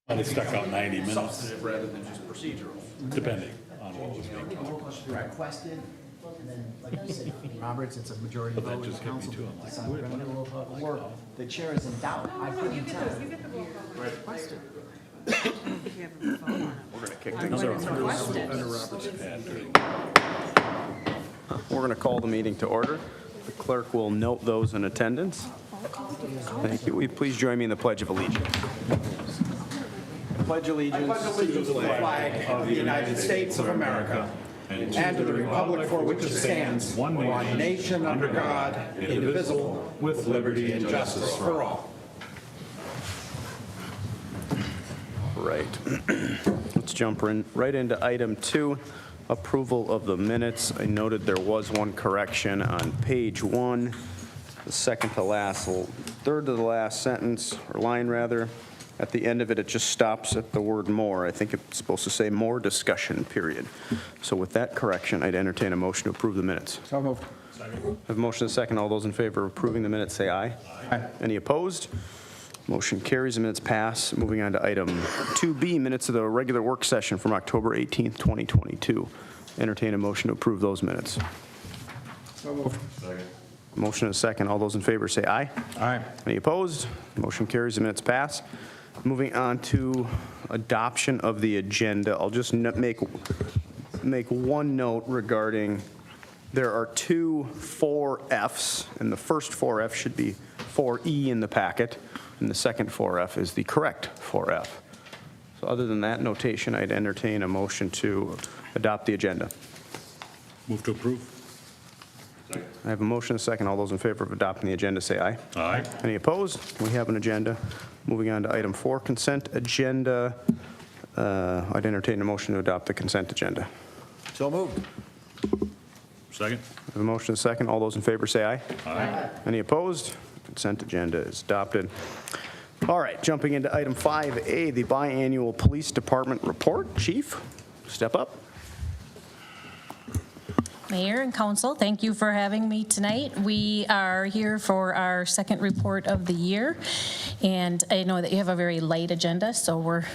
They stuck out 90 minutes, substantive rather than just procedural. depending on what was being talked. Requested, and then, like you said, Roberts, it's a majority But that vote in the just hit me council. too. I'm like, Decide wait, we're gonna do a work. The chair is in doubt. I couldn't tell. Requested. We're gonna kick things Those off. are under Robert's pad. We're gonna call the meeting to order. The clerk will note those in attendance. Thank you. Will you please join me in the Pledge of Allegiance? Pledge allegiance to the flag of the United States of America and to the republic for which it stands, one nation under God, indivisible, with liberty and justice for all. Right. Let's jump right into item 2, approval of the minutes. I noted there was one correction on page 1, the second to last, third to the last sentence, or line rather. At the end of it, it just stops at the word more. I think it's supposed to say more discussion, period. So with that correction, I'd entertain a motion to approve the minutes. So moved. I have a motion and a second. All those in favor of approving the minutes, say aye. Aye. Any opposed? Motion carries. The minutes pass. Moving on to item 2B, minutes of the regular work session from October 18th, 2022. Entertain a motion to approve those minutes. So moved. Motion and a second. All those in favor say aye. Aye. Any opposed? Motion carries. The minutes pass. Moving on to adoption of the agenda. I'll just make one note regarding there are 2 4Fs, and the first 4F should be 4E in the packet, and the second 4F is the correct 4F. So other than that notation, I'd entertain a motion to adopt the agenda. Move to approve. I have a motion and a second. All those in favor of adopting the agenda say aye. Aye. Any opposed? We have an agenda. Moving on to item 4, consent agenda. I'd entertain a motion to adopt the consent agenda. So moved. Second. I have a motion and a second. All those in favor say aye. Aye. Any opposed? Consent agenda is adopted. All right, jumping into item 5A, the biannual police department report. Chief, step up. Mayor and council, thank you for having me tonight. We are here for our second report of the year, and I know that you have a very light agenda, so we're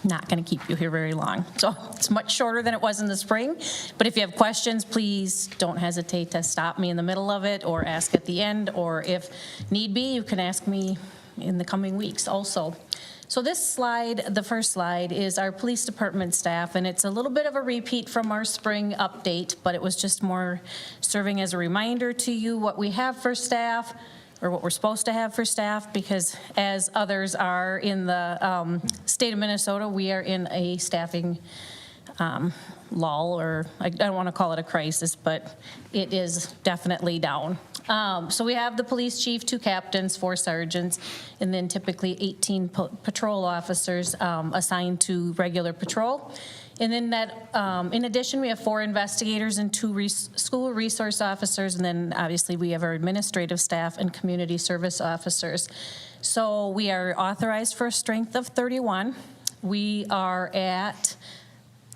not going to keep you here very long. So it's much shorter than it was in the spring, but if you have questions, please don't hesitate to stop me in the middle of it or ask at the end, or if need be, you can ask me in the coming weeks also. So this slide, the first slide, is our police department staff, and it's a little bit of a repeat from our spring update, but it was just more serving as a reminder to you what we have for staff, or what we're supposed to have for staff, because as others are in the state of Minnesota, we are in a staffing lull, or I don't want to call it a crisis, but it is definitely down. So we have the police chief, 2 captains, 4 sergeants, and then typically 18 patrol officers assigned to regular patrol. And then that, in addition, we have 4 investigators and 2 school resource officers, and then obviously we have our administrative staff and community service officers. So we are authorized for a strength of 31. We are at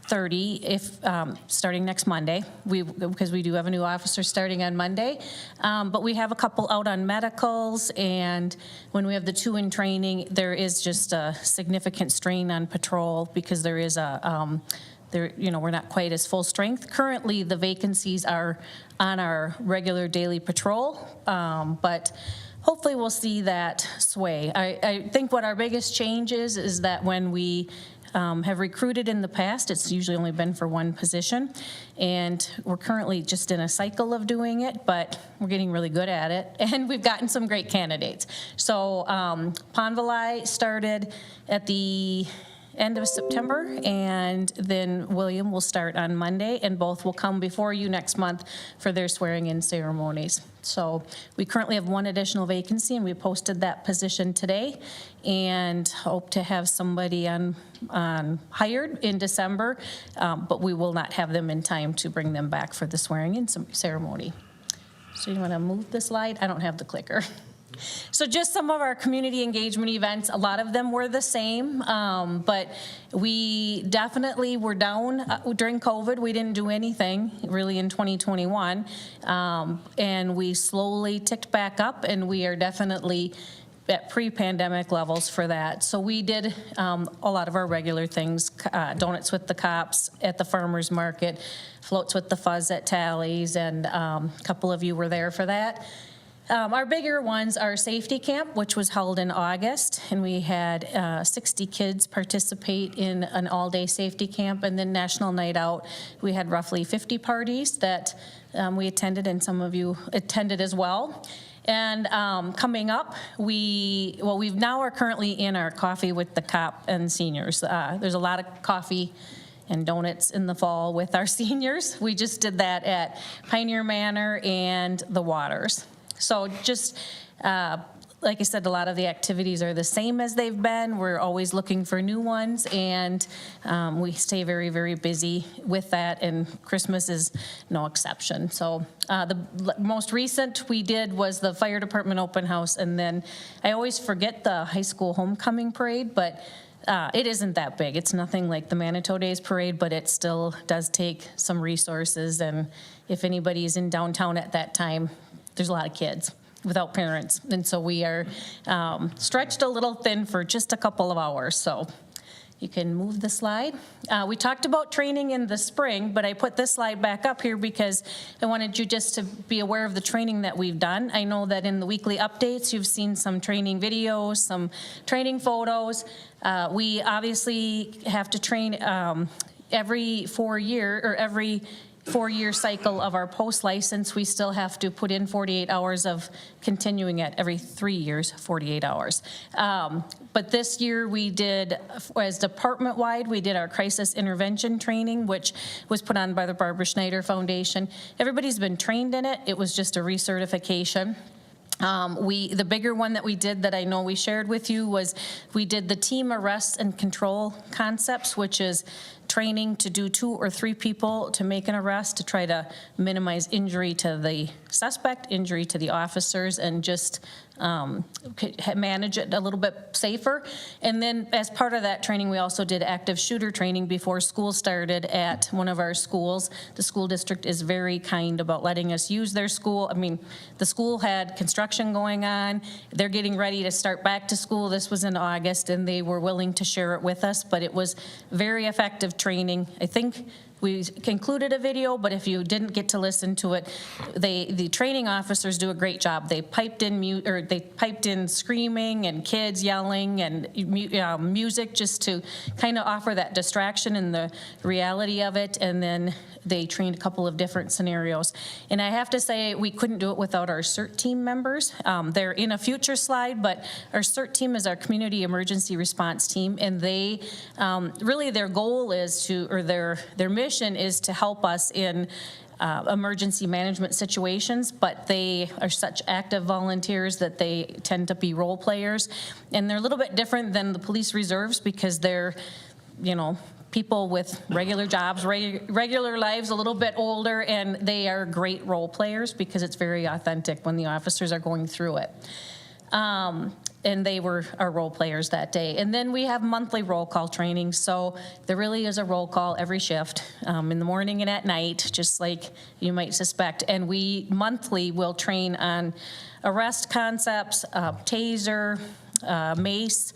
30 if starting next Monday, because we do have a new officer starting on Monday, but we have a couple out on medicals, and when we have the 2 in training, there is just a significant strain on patrol because there is we're not quite as full strength. Currently, the vacancies are on our regular daily patrol, but hopefully we'll see that sway. I think what our biggest change is that when we have recruited in the past, it's usually only been for 1 position, and we're currently just in a cycle of doing it, but we're getting really good at it, and we've gotten some great candidates. So Ponvalai started at the end of September, and then William will start on Monday, and both will come before you next month for their swearing-in ceremonies. So we currently have 1 additional vacancy, and we posted that position today, and hope to have somebody on hired in December, but we will not have them in time to bring them back for the swearing-in ceremony. So you want to move the slide? I don't have the clicker. So just some of our community engagement events, a lot of them were the same, but we definitely were down during COVID. We didn't do anything really in 2021, and we slowly ticked back up, and we are definitely at pre-pandemic levels for that. So we did a lot of our regular things, donuts with the cops at the farmer's market, floats with the fuzz at Tallies, and a couple of you were there for that. Our bigger ones are safety camp, which was held in August, and we had 60 kids participate in an all-day safety camp, and then National Night Out. We had roughly 50 parties that we attended, and some of you attended as well. And coming up, we now are currently in our coffee with the cop and seniors. There's a lot of coffee and donuts in the fall with our seniors. We just did that at Pioneer Manor and the Waters. So just, like I said, a lot of the activities are the same as they've been. We're always looking for new ones, and we stay very, very busy with that, and Christmas is no exception. So the most recent we did was the fire department open house, and then I always forget the high school homecoming parade, but it isn't that big. It's nothing like the Manitou Days parade, but it still does take some resources, and if anybody's in downtown at that time, there's a lot of kids without parents, and so we are stretched a little thin for just a couple of hours. So you can move the slide. We talked about training in the spring, but I put this slide back up here because I wanted you just to be aware of the training that we've done. I know that in the weekly updates, you've seen some training videos, some training photos. We obviously have to train every 4-year cycle of our post license. We still have to put in 48 hours of continuing it every 3 years, 48 hours. But this year we did, as department-wide, we did our crisis intervention training, which was put on by the Barbara Schneider Foundation. Everybody's been trained in it. It was just a recertification. The bigger one that we did that I know we shared with you was we did the team arrest and control concepts, which is training to do 2 or 3 people to make an arrest to try to minimize injury to the suspect, injury to the officers, and just manage it a little bit safer. And then as part of that training, we also did active shooter training before school started at one of our schools. The school district is very kind about letting us use their school. I mean, the school had construction going on. They're getting ready to start back to school. This was in August, and they were willing to share it with us, but it was very effective training. I think we included a video, but if you didn't get to listen to it, the training officers do a great job. They piped in screaming and kids yelling and music just to kind of offer that distraction and the reality of it. And then they trained a couple of different scenarios. And I have to say, we couldn't do it without our CERT team members. They're in a future slide, but our CERT team is our community emergency response team, and they really their goal is to, or their mission is to help us in emergency management situations, but they are such active volunteers that they tend to be role players. And they're a little bit different than the police reserves because they're, people with regular jobs, regular lives, a little bit older, and they are great role players because it's very authentic when the officers are going through it. And they were our role players that day. And then we have monthly roll call training. So there really is a roll call every shift, in the morning and at night, just like you might suspect. And we monthly will train on arrest concepts, taser, mace,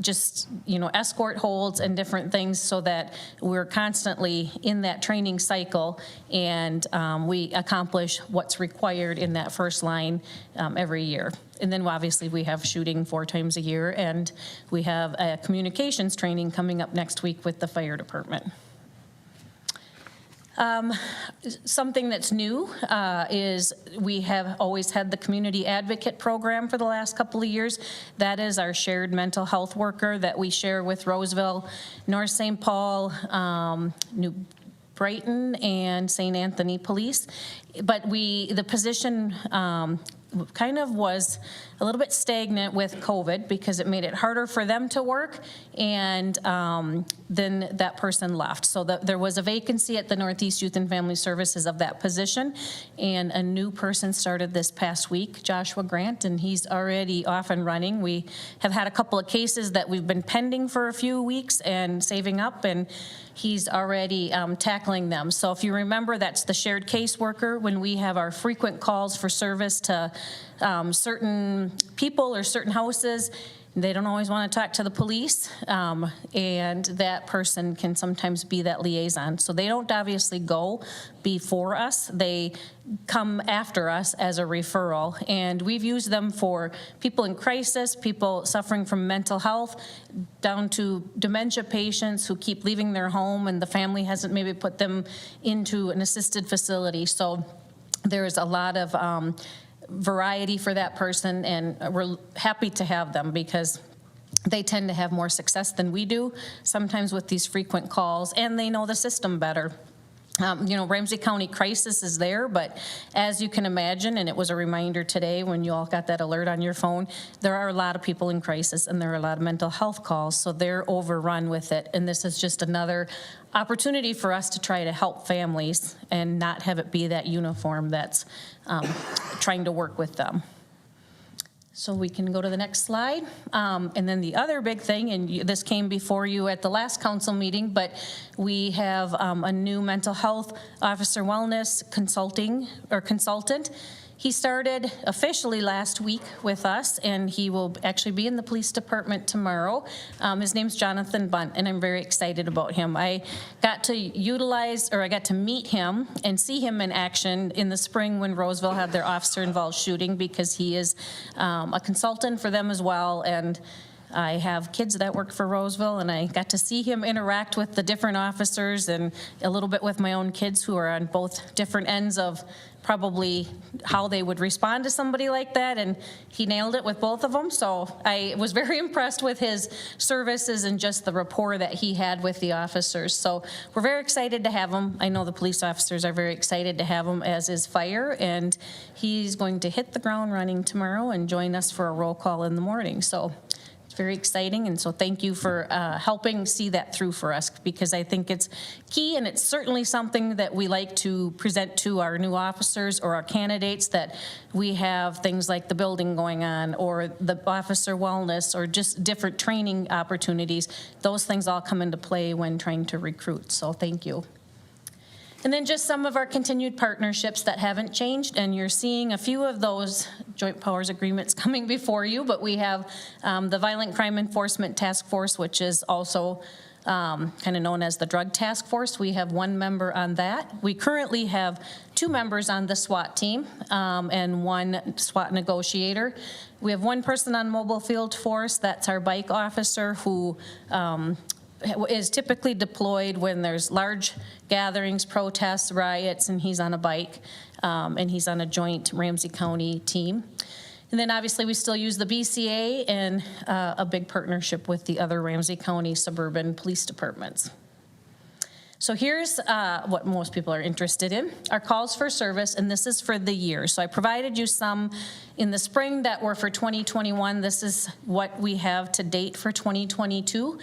just, escort holds and different things so that we're constantly in that training cycle, and we accomplish what's required in that first line every year. And then obviously we have shooting 4 times a year, and we have a communications training coming up next week with the fire department. Something that's new is we have always had the community advocate program for the last couple of years. That is our shared mental health worker that we share with Roseville, North St. Paul, New Brighton, and St. Anthony Police. But the position kind of was a little bit stagnant with COVID because it made it harder for them to work, and then that person left. So there was a vacancy at the Northeast Youth and Family Services of that position, and a new person started this past week, Joshua Grant, and he's already off and running. We have had a couple of cases that we've been pending for a few weeks and saving up, and he's already tackling them. So if you remember, that's the shared caseworker when we have our frequent calls for service to certain people or certain houses, they don't always want to talk to the police, and that person can sometimes be that liaison. So they don't obviously go before us. They come after us as a referral, and we've used them for people in crisis, people suffering from mental health, down to dementia patients who keep leaving their home and the family hasn't maybe put them into an assisted facility. So there's a lot of variety for that person, and we're happy to have them because they tend to have more success than we do, sometimes with these frequent calls, and they know the system better. Ramsey County Crisis is there, but as you can imagine, and it was a reminder today when you all got that alert on your phone, there are a lot of people in crisis and there are a lot of mental health calls, so they're overrun with it. And this is just another opportunity for us to try to help families and not have it be that uniform that's trying to work with them. So we can go to the next slide. And then the other big thing, and this came before you at the last council meeting, but we have a new mental health officer wellness consultant. He started officially last week with us, and he will actually be in the police department tomorrow. His name's Jonathan Bunt, and I'm very excited about him. I got to meet him and see him in action in the spring when Roseville had their officer-involved shooting, because he is a consultant for them as well. And I have kids that work for Roseville, and I got to see him interact with the different officers and a little bit with my own kids who are on both different ends of probably how they would respond to somebody like that, and he nailed it with both of them. So I was very impressed with his services and just the rapport that he had with the officers. So we're very excited to have him. I know the police officers are very excited to have him, as is fire, and he's going to hit the ground running tomorrow and join us for a roll call in the morning. So very exciting, and so thank you for helping see that through for us, because I think it's key, and it's certainly something that we like to present to our new officers or our candidates, that we have things like the building going on or the officer wellness or just different training opportunities. Those things all come into play when trying to recruit, so thank you. And then just some of our continued partnerships that haven't changed, and you're seeing a few of those joint powers agreements coming before you, but we have the Violent Crime Enforcement Task Force, which is also kind of known as the Drug Task Force. We have one member on that. We currently have 2 members on the SWAT team and 1 SWAT negotiator. We have 1 person on Mobile Field Force. That's our bike officer who is typically deployed when there's large gatherings, protests, riots, and he's on a bike, and he's on a joint Ramsey County team. And then obviously we still use the BCA and a big partnership with the other Ramsey County suburban police departments. So here's what most people are interested in, our calls for service, and this is for the year. So I provided you some in the spring that were for 2021. This is what we have to date for 2022.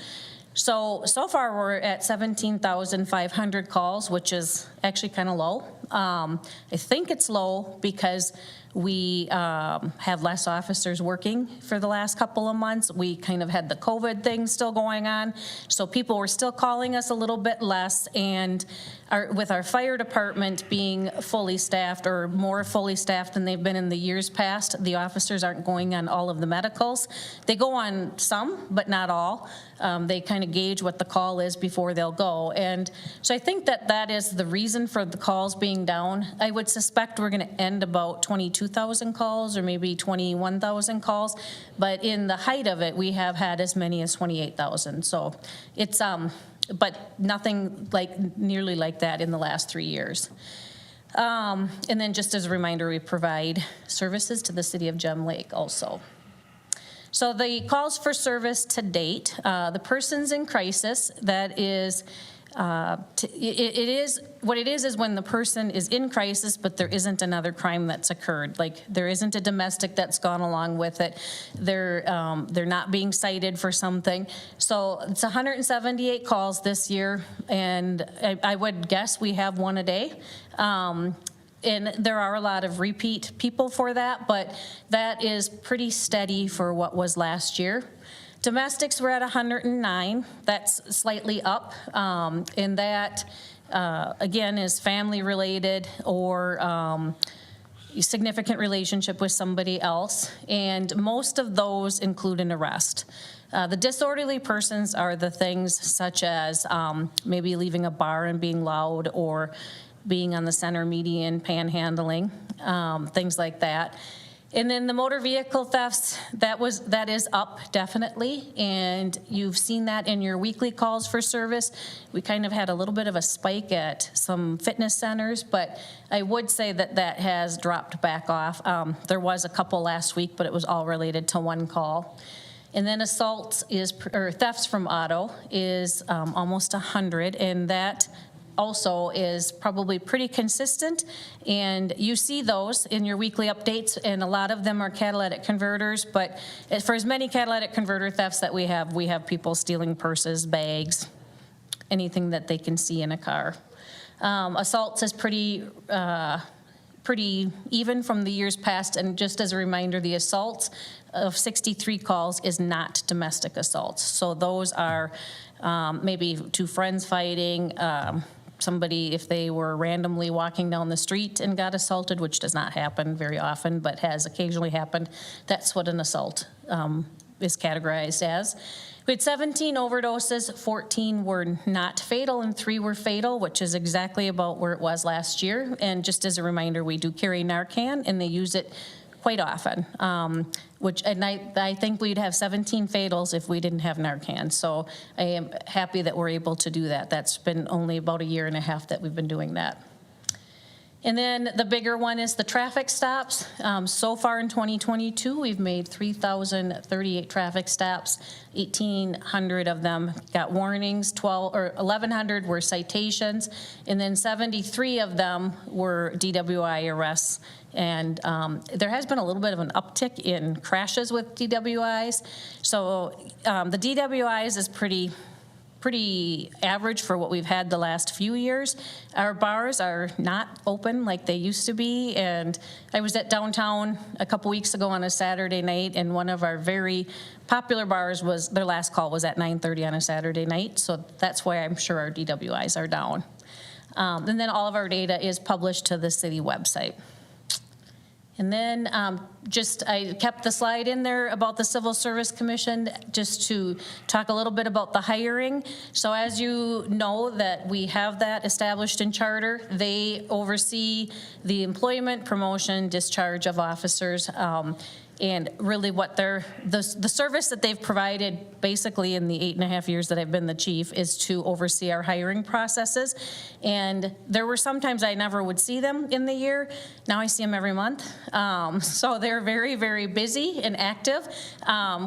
So far we're at 17,500 calls, which is actually kind of low. I think it's low because we have less officers working for the last couple of months. We kind of had the COVID thing still going on, so people were still calling us a little bit less, and with our fire department being fully staffed or more fully staffed than they've been in the years past, the officers aren't going on all of the medicals. They go on some, but not all. They kind of gauge what the call is before they'll go, and so I think that is the reason for the calls being down. I would suspect we're going to end about 22,000 calls or maybe 21,000 calls, but in the height of it, we have had as many as 28,000. So it's but nothing nearly like that in the last 3 years. And then just as a reminder, we provide services to the city of Gem Lake also. So the calls for service to date, the persons in crisis, that is, it is what it is when the person is in crisis, but there isn't another crime that's occurred. Like there isn't a domestic that's gone along with it. They're not being cited for something. So it's 178 calls this year, and I would guess we have 1 a day. And there are a lot of repeat people for that, but that is pretty steady for what was last year. Domestics were at 109. That's slightly up, and that, again, is family related or significant relationship with somebody else, and most of those include an arrest. The disorderly persons are the things such as maybe leaving a bar and being loud, or being on the center median panhandling, things like that. And then the motor vehicle thefts, that is up definitely, and you've seen that in your weekly calls for service. We kind of had a little bit of a spike at some fitness centers, but I would say that that has dropped back off. There was a couple last week, but it was all related to one call. And then assaults or thefts from auto is almost 100, and that also is probably pretty consistent, and you see those in your weekly updates, and a lot of them are catalytic converters. But for as many catalytic converter thefts that we have people stealing purses, bags, anything that they can see in a car. Assaults is pretty even from the years past, and just as a reminder, the assaults of 63 calls is not domestic assaults. So those are maybe two friends fighting, somebody, if they were randomly walking down the street and got assaulted, which does not happen very often, but has occasionally happened, that's what an assault is categorized as. We had 17 overdoses, 14 were not fatal, and 3 were fatal, which is exactly about where it was last year. And just as a reminder, we do carry Narcan, and they use it quite often, and I think we'd have 17 fatals if we didn't have Narcan. So I am happy that we're able to do that. That's been only about a year and a half that we've been doing that. And then the bigger one is the traffic stops. So far in 2022, we've made 3,038 traffic stops. 1,800 of them got warnings, 1,100 were citations, and then 73 of them were DWI arrests. And there has been a little bit of an uptick in crashes with DWIs. So the DWIs is pretty average for what we've had the last few years. Our bars are not open like they used to be, and I was at downtown a couple weeks ago on a Saturday night, and one of our very popular bars their last call was at 9:30 on a Saturday night, so that's why I'm sure our DWIs are down. And then all of our data is published to the city website. And then I kept the slide in there about the Civil Service Commission just to talk a little bit about the hiring. So as you know that we have that established in charter, they oversee the employment, promotion, discharge of officers, and really what the service that they've provided basically in the 8.5 years that I've been the chief is to oversee our hiring processes. And there were some times I never would see them in the year. Now I see them every month. So they're very, very busy and active.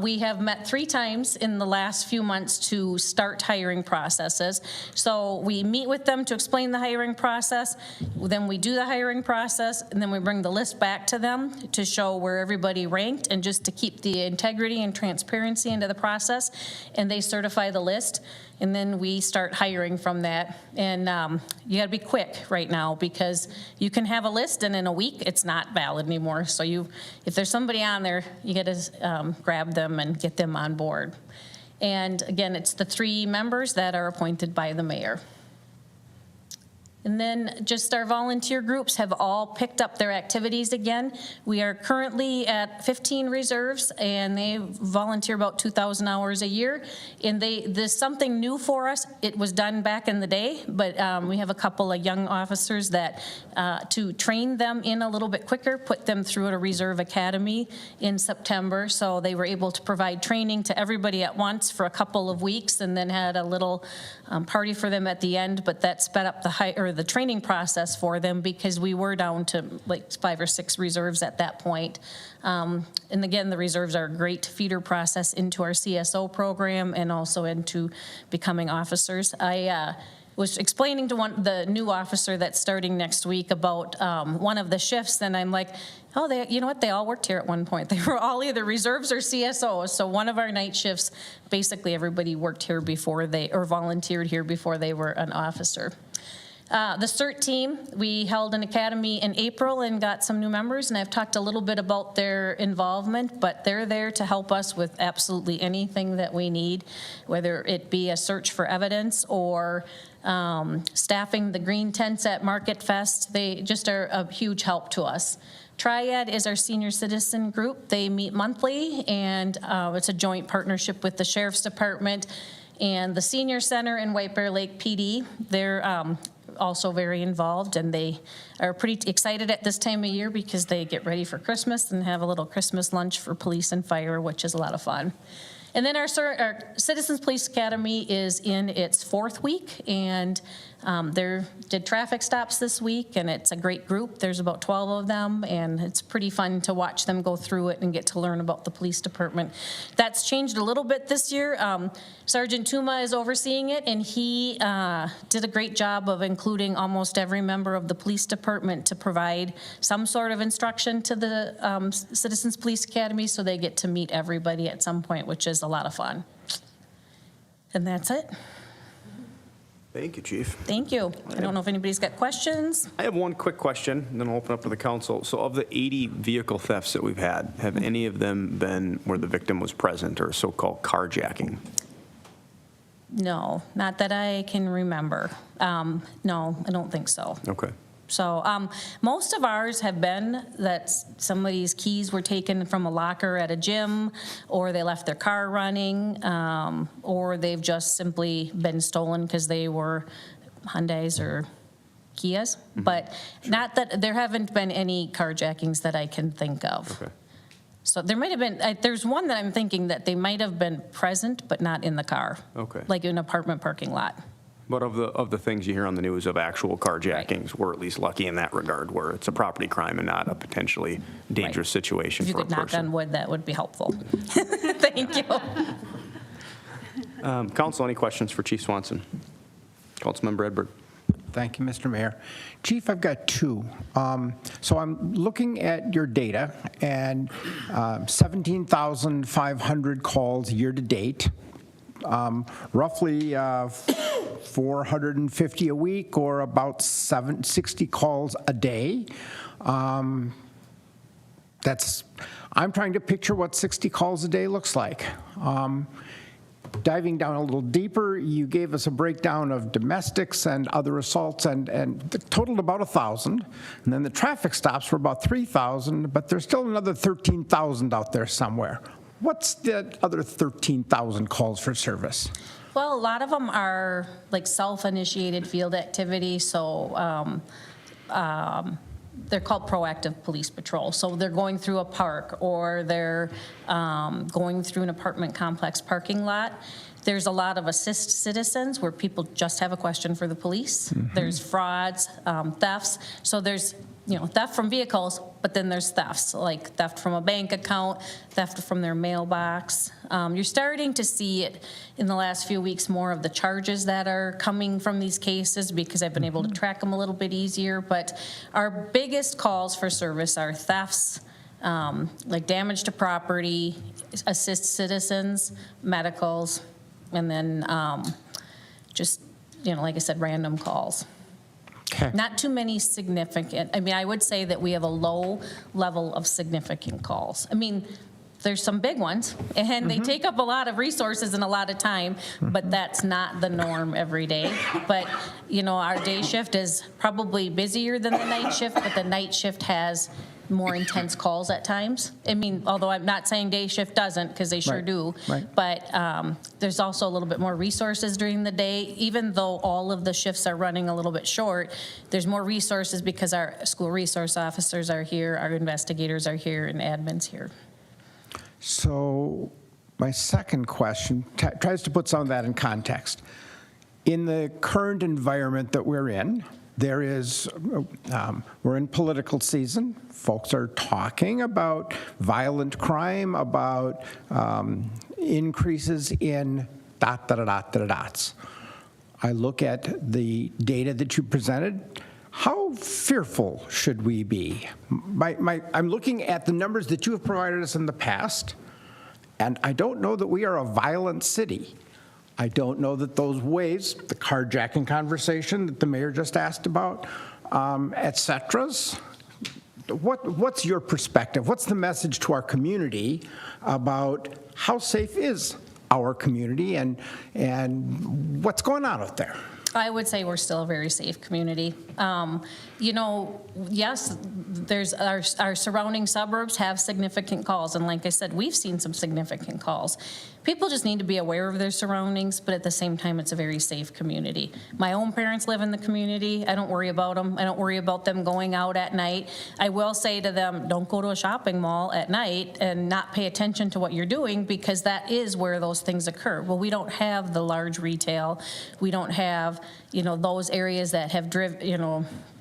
We have met 3 times in the last few months to start hiring processes. So we meet with them to explain the hiring process, then we do the hiring process, and then we bring the list back to them to show where everybody ranked, and just to keep the integrity and transparency into the process, and they certify the list, and then we start hiring from that. And you gotta be quick right now, because you can have a list and in a week it's not valid anymore. So if there's somebody on there, you gotta grab them and get them on board. And again, it's the 3 members that are appointed by the mayor. And then just our volunteer groups have all picked up their activities again. We are currently at 15 reserves, and they volunteer about 2,000 hours a year. And there's something new for us. It was done back in the day, but we have a couple of young officers that to train them in a little bit quicker, put them through at a reserve academy in September. So they were able to provide training to everybody at once for a couple of weeks, and then had a little party for them at the end. But that sped up the training process for them, because we were down to like 5 or 6 reserves at that point. And again, the reserves are a great feeder process into our CSO program and also into becoming officers. I was explaining to the new officer that's starting next week about one of the shifts, and I'm like, oh, you know what, they all worked here at one point. They were all either reserves or CSOs. So one of our night shifts, basically everybody worked here before or volunteered here before they were an officer. The CERT team, we held an academy in April and got some new members, and I've talked a little bit about their involvement, but they're there to help us with absolutely anything that we need, whether it be a search for evidence or staffing the green tents at Market Fest. They just are a huge help to us. Triad is our senior citizen group. They meet monthly, and it's a joint partnership with the Sheriff's Department and the Senior Center in White Bear Lake PD. They're also very involved, and they are pretty excited at this time of year because they get ready for Christmas and have a little Christmas lunch for police and fire, which is a lot of fun. And then our Citizens Police Academy is in its 4th week, and they did traffic stops this week, and it's a great group. There's about 12 of them, and it's pretty fun to watch them go through it and get to learn about the police department. That's changed a little bit this year. Sergeant Tuma is overseeing it, and he did a great job of including almost every member of the police department to provide some sort of instruction to the Citizens Police Academy, so they get to meet everybody at some point, which is a lot of fun. And that's it. Thank you, Chief. Thank you. I don't know if anybody's got questions. I have one quick question, and then I'll open up to the council. So of the 80 vehicle thefts that we've had, have any of them been where the victim was present, or so-called carjacking? No, not that I can remember. No, I don't think so. Okay. So most of ours have been that somebody's keys were taken from a locker at a gym, or they left their car running, or they've just simply been stolen because they were Hyundais or Kias. But not that there haven't been any carjackings that I can think of. Okay. So there might have been, there's one that I'm thinking that they might have been present, but not in the car. Okay. Like in an apartment parking lot. But of the things you hear on the news of actual carjackings, we're at least lucky in that regard, where it's a property crime and not a potentially dangerous situation If you for a could knock person. on wood, that would be helpful. Thank you. Council, any questions for Chief Swanson? Councilmember Edberg. Thank you, Mr. Mayor. Chief, I've got 2. So I'm looking at your data, and 17,500 calls year to date, roughly 450 a week, or about 60 calls a day. I'm trying to picture what 60 calls a day looks like. Diving down a little deeper, you gave us a breakdown of domestics and other assaults, and totaled about 1,000. And then the traffic stops were about 3,000, but there's still another 13,000 out there somewhere. What's the other 13,000 calls for service? Well, a lot of them are like self-initiated field activity, so they're called proactive police patrol. So they're going through a park, or they're going through an apartment complex parking lot. There's a lot of assist citizens where people just have a question for the police. There's frauds, thefts. So there's, theft from vehicles, but then there's thefts, like theft from a bank account, theft from their mailbox. You're starting to see it in the last few weeks, more of the charges that are coming from these cases, because I've been able to track them a little bit easier. But our biggest calls for service are thefts, like damage to property, assist citizens, medicals, and then just, like I said, random calls. Okay. Not too many significant. I would say that we have a low level of significant calls. There's some big ones, and they take up a lot of resources and a lot of time, but that's not the norm every day. But, our day shift is probably busier than the night shift, but the night shift has more intense calls at times. Although I'm not saying day shift doesn't, because they sure do. Right. But there's also a little bit more resources during the day. Even though all of the shifts are running a little bit short, there's more resources because our school resource officers are here, our investigators are here, and admin's here. So my second question tries to put some of that in context. In the current environment that we're in, we're in political season. Folks are talking about violent crime, about increases in dots. I look at the data that you presented. How fearful should we be? I'm looking at the numbers that you have provided us in the past, and I don't know that we are a violent city. I don't know that those ways, the carjacking conversation that the mayor just asked about, et ceteras. What's your perspective? What's the message to our community about how safe is our community, and what's going on out there? I would say we're still a very safe community. Yes, there's our surrounding suburbs have significant calls, and like I said, we've seen some significant calls. People just need to be aware of their surroundings, but at the same time, it's a very safe community. My own parents live in the community. I don't worry about them. I don't worry about them going out at night. I will say to them, don't go to a shopping mall at night and not pay attention to what you're doing, because that is where those things occur. Well, we don't have the large retail. We don't have, those areas that have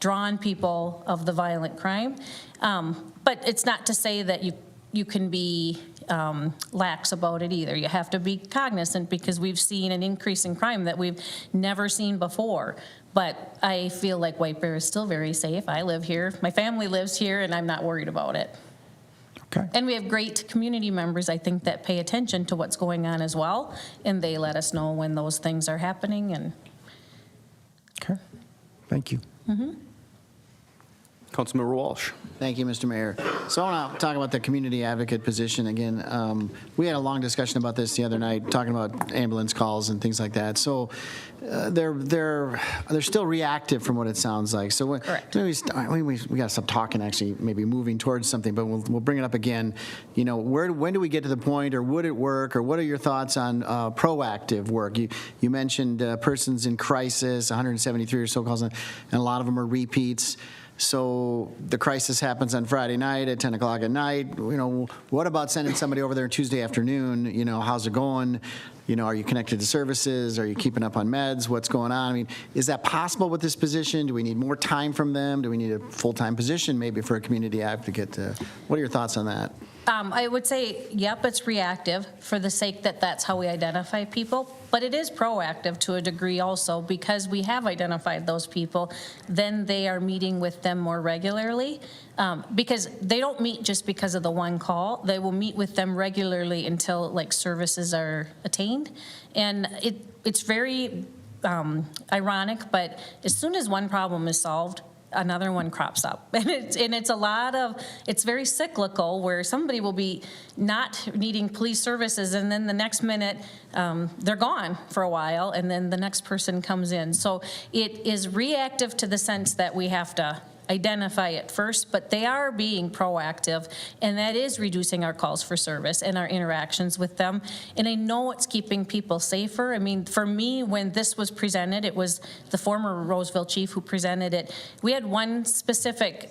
drawn people of the violent crime. But it's not to say that you can be lax about it either. You have to be cognizant, because we've seen an increase in crime that we've never seen before. But I feel like White Bear is still very safe. I live here. My family lives here, and I'm not worried about it. Okay. And we have great community members, I think, that pay attention to what's going on as well, and they let us know when those things are happening. And Okay. Thank you. Councilmember Walsh. Thank you, Mr. Mayor. So I want to talk about the community advocate position again. We had a long discussion about this the other night, talking about ambulance calls and things like that. So they're still reactive from what it sounds like. So Correct. maybe we got to stop talking, actually, maybe moving towards something, but we'll bring it up again. When do we get to the point, or would it work, or what are your thoughts on proactive work? You mentioned persons in crisis, 173 or so calls, and a lot of them are repeats. So the crisis happens on Friday night at 10 o'clock at night. What about sending somebody over there Tuesday afternoon? How's it going? Are you connected to services? Are you keeping up on meds? What's going on? I mean, is that possible with this position? Do we need more time from them? Do we need a full-time position maybe for a community advocate? What are your thoughts on that? I would say, yep, it's reactive for the sake that that's how we identify people, but it is proactive to a degree also, because we have identified those people. Then they are meeting with them more regularly, because they don't meet just because of the one call. They will meet with them regularly until services are attained. And it's very ironic, but as soon as one problem is solved, another one crops up. And it's very cyclical, where somebody will be not needing police services, and then the next minute they're gone for a while, and then the next person comes in. So it is reactive to the sense that we have to identify it first, but they are being proactive, and that is reducing our calls for service and our interactions with them. And I know it's keeping people safer. I mean, for me, when this was presented, it was the former Roseville chief who presented it. We had one specific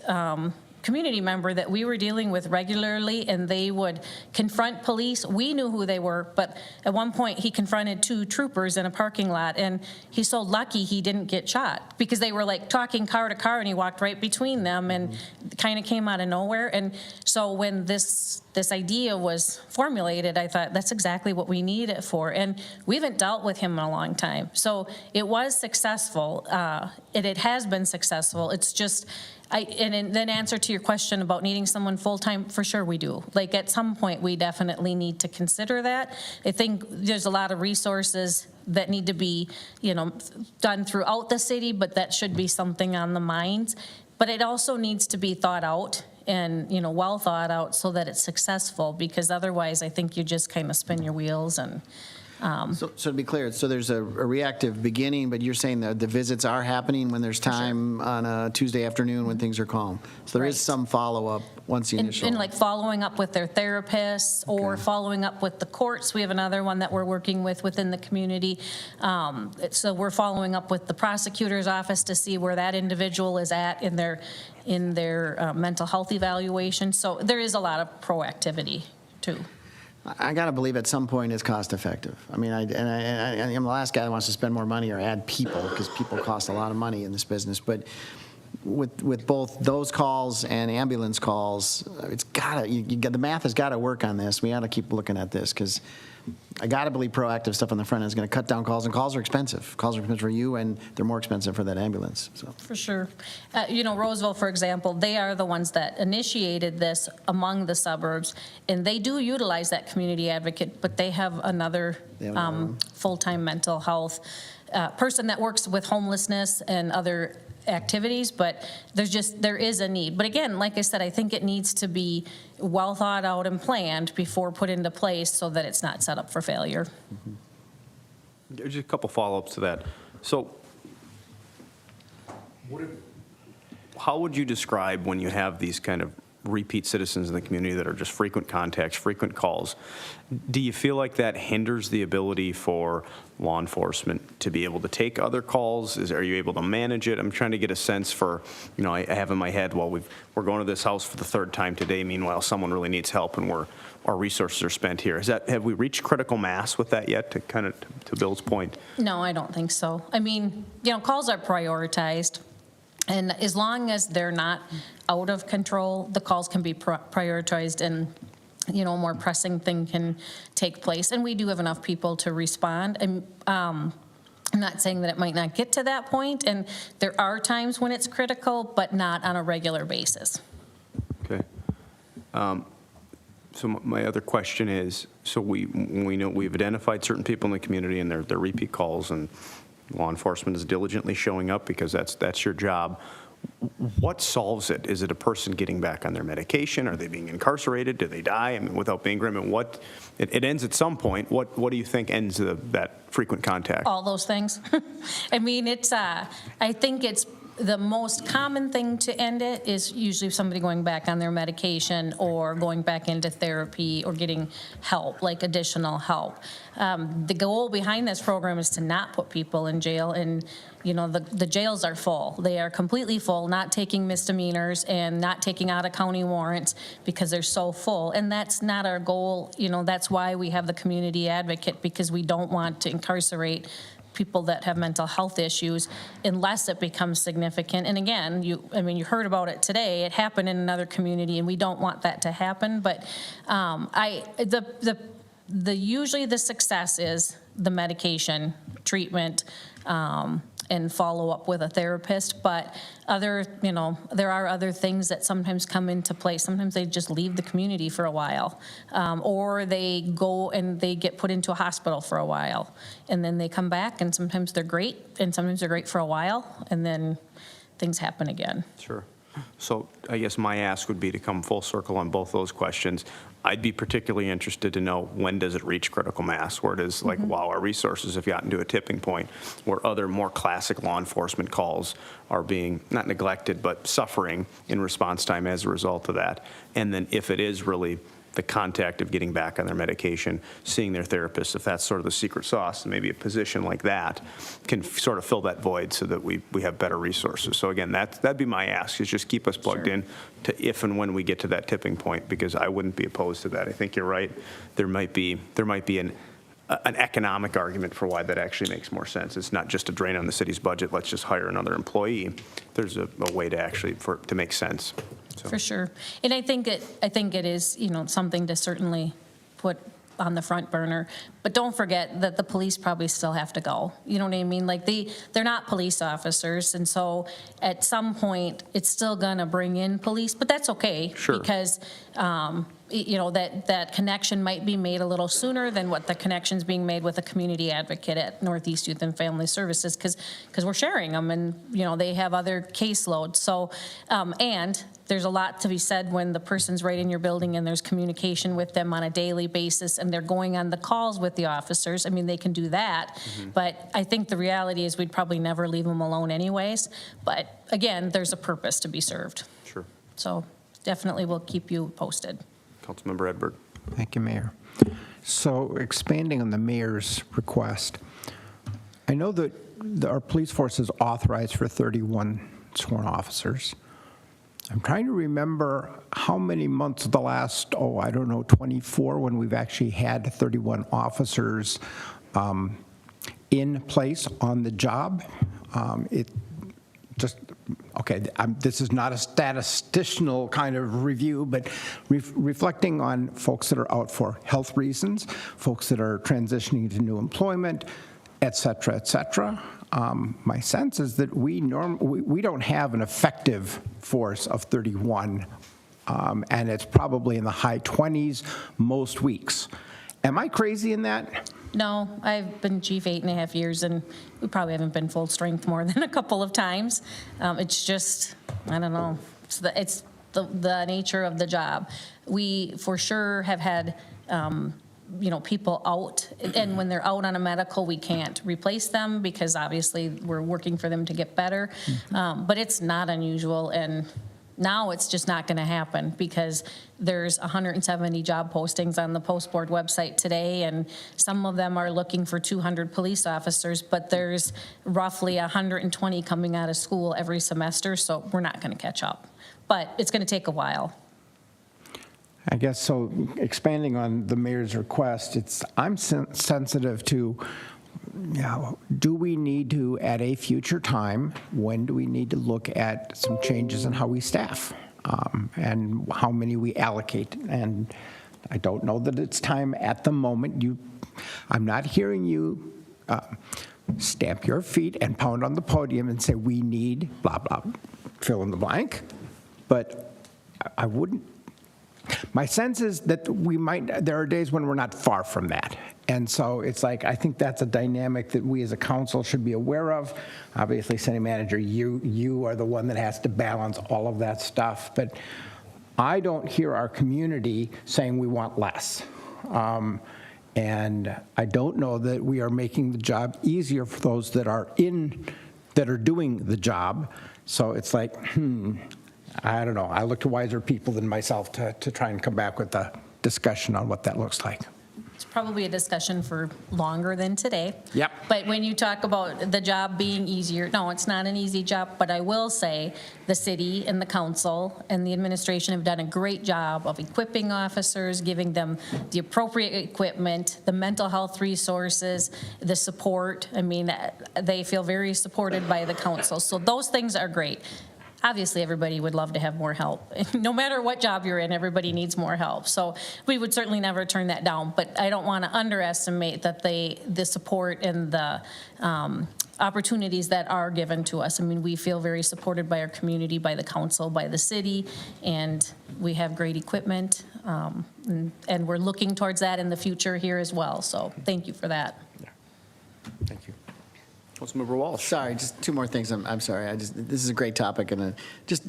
community member that we were dealing with regularly, and they would confront police. We knew who they were, but at one point he confronted 2 troopers in a parking lot, and he's so lucky he didn't get shot, because they were talking car to car, and he walked right between them and kind of came out of nowhere. And so when this idea was formulated, I thought that's exactly what we need it for. And we haven't dealt with him in a long time. So it was successful, and it has been successful. It's just, and then answer to your question about needing someone full-time, for sure we do. At some point, we definitely need to consider that. I think there's a lot of resources that need to be, done throughout the city, but that should be something on the minds. But it also needs to be thought out and, well thought out, so that it's successful, because otherwise I think you just kind of spin your wheels. And So to be clear, so there's a reactive beginning, but you're saying that the visits are happening when there's time on a Tuesday afternoon when things are calm. So there is Right. some follow-up once the initial. And following up with their therapists, or following up with the courts. We have another one that we're working with within the community. So we're following up with the prosecutor's office to see where that individual is at in their mental health evaluation. So there is a lot of proactivity too. I got to believe at some point it's cost effective. I mean, I'm the last guy that wants to spend more money or add people, because people cost a lot of money in this business. But with both those calls and ambulance calls, it's the math has got to work on this. We got to keep looking at this, because I got to believe proactive stuff on the front end is going to cut down calls, and calls are expensive. Calls are expensive for you, and they're more expensive for that ambulance. So. For sure. Roseville, for example, they are the ones that initiated this among the suburbs, and they do utilize that community advocate, but they have another full-time mental health person that works with homelessness and other activities, but there is a need. But again, like I said, I think it needs to be well thought out and planned before put into place, so that it's not set up for failure. There's just a couple follow-ups to that. So How would you describe when you have these kind of repeat citizens in the community that are just frequent contacts, frequent calls? Do you feel like that hinders the ability for law enforcement to be able to take other calls? Are you able to manage it? I'm trying to get a sense for, I have in my head, well, we're going to this house for the third time today. Meanwhile, someone really needs help and our resources are spent here. Have we reached critical mass with that yet, to Bill's point? No, I don't think so. I mean, calls are prioritized. And as long as they're not out of control, the calls can be prioritized and, a more pressing thing can take place. And we do have enough people to respond. And I'm not saying that it might not get to that point, and there are times when it's critical, but not on a regular basis. Okay. So my other question is, so we know we've identified certain people in the community and their repeat calls, and law enforcement is diligently showing up because that's your job. What solves it? Is it a person getting back on their medication? Are they being incarcerated? Do they die? I mean, without being grim, and it ends at some point. What do you think ends that frequent contact? All those things. I mean, I think it's the most common thing to end it is usually somebody going back on their medication or going back into therapy or getting help, like additional help. The goal behind this program is to not put people in jail, and the jails are full. They are completely full, not taking misdemeanors and not taking out of county warrants because they're so full. And that's not our goal. That's why we have the community advocate, because we don't want to incarcerate people that have mental health issues unless it becomes significant. And again, you heard about it today. It happened in another community, and we don't want that to happen. But usually the success is the medication, treatment, and follow up with a therapist. But there are other things that sometimes come into play. Sometimes they just leave the community for a while, or they go and they get put into a hospital for a while, and then they come back, and sometimes they're great, and sometimes they're great for a while, and then things happen again. Sure. So I guess my ask would be to come full circle on both those questions. I'd be particularly interested to know, when does it reach critical mass, where it is like, wow, our resources have gotten to a tipping point where other more classic law enforcement calls are being not neglected, but suffering in response time as a result of that. And then if it is really the contact of getting back on their medication, seeing their therapist, if that's sort of the secret sauce, maybe a position like that can sort of fill that void so that we have better resources. So again, that'd be my ask, is just keep us plugged in to if and when we get to that tipping point, because I wouldn't be opposed to that. I think you're right. There might be an economic argument for why that actually makes more sense. It's not just a drain on the city's budget. Let's just hire another employee. There's a way to actually to make sense. So. For sure. And I think it is, something to certainly put on the front burner. But don't forget that the police probably still have to go. You know what I mean? Like they're not police officers, and so at some point it's still gonna bring in police, but that's okay. Sure. Because that connection might be made a little sooner than what the connection's being made with a community advocate at Northeast Youth and Family Services, because we're sharing them, and they have other caseloads. So and there's a lot to be said when the person's right in your building and there's communication with them on a daily basis, and they're going on the calls with the officers. I mean, they can do that, but I think the reality is we'd probably never leave them alone anyways. But again, there's a purpose to be served. Sure. So definitely we'll keep you posted. Councilmember Edberg. Thank you, Mayor. So expanding on the mayor's request, I know that our police force is authorized for 31 sworn officers. I'm trying to remember how many months of the last, 24, when we've actually had 31 officers in place on the job. This is not a statistical kind of review, but reflecting on folks that are out for health reasons, folks that are transitioning to new employment, et cetera, et cetera. My sense is that we don't have an effective force of 31, and it's probably in the high 20s most weeks. Am I crazy in that? No, I've been chief 8.5 years, and we probably haven't been full strength more than a couple of times. It's just, I don't know, it's the nature of the job. We for sure have had people out, and when they're out on a medical, we can't replace them because obviously we're working for them to get better. But it's not unusual, and now it's just not going to happen because there's 170 job postings on the Post Board website today, and some of them are looking for 200 police officers, but there's roughly 120 coming out of school every semester, so we're not going to catch up. But it's going to take a while. I guess so. Expanding on the mayor's request, I'm sensitive to, do we need to, at a future time, when do we need to look at some changes in how we staff and how many we allocate? And I don't know that it's time at the moment. I'm not hearing you stamp your feet and pound on the podium and say we need blah blah, fill in the blank. But I wouldn't. My sense is that there are days when we're not far from that. And so it's like, I think that's a dynamic that we as a council should be aware of. Obviously, city manager, you are the one that has to balance all of that stuff. But I don't hear our community saying we want less. And I don't know that we are making the job easier for those that are doing the job. So it's like, I don't know. I look to wiser people than myself to try and come back with a discussion on what that looks like. It's probably a discussion for longer than today. Yep. But when you talk about the job being easier, no, it's not an easy job, but I will say the city and the council and the administration have done a great job of equipping officers, giving them the appropriate equipment, the mental health resources, the support. I mean, they feel very supported by the council. So those things are great. Obviously, everybody would love to have more help. No matter what job you're in, everybody needs more help. So we would certainly never turn that down. But I don't want to underestimate that the support and the opportunities that are given to us. I mean, we feel very supported by our community, by the council, by the city, and we have great equipment. And we're looking towards that in the future here as well. So thank you for that. Thank you. Councilmember Walsh. Sorry, just two more things. I'm sorry. This is a great topic, and just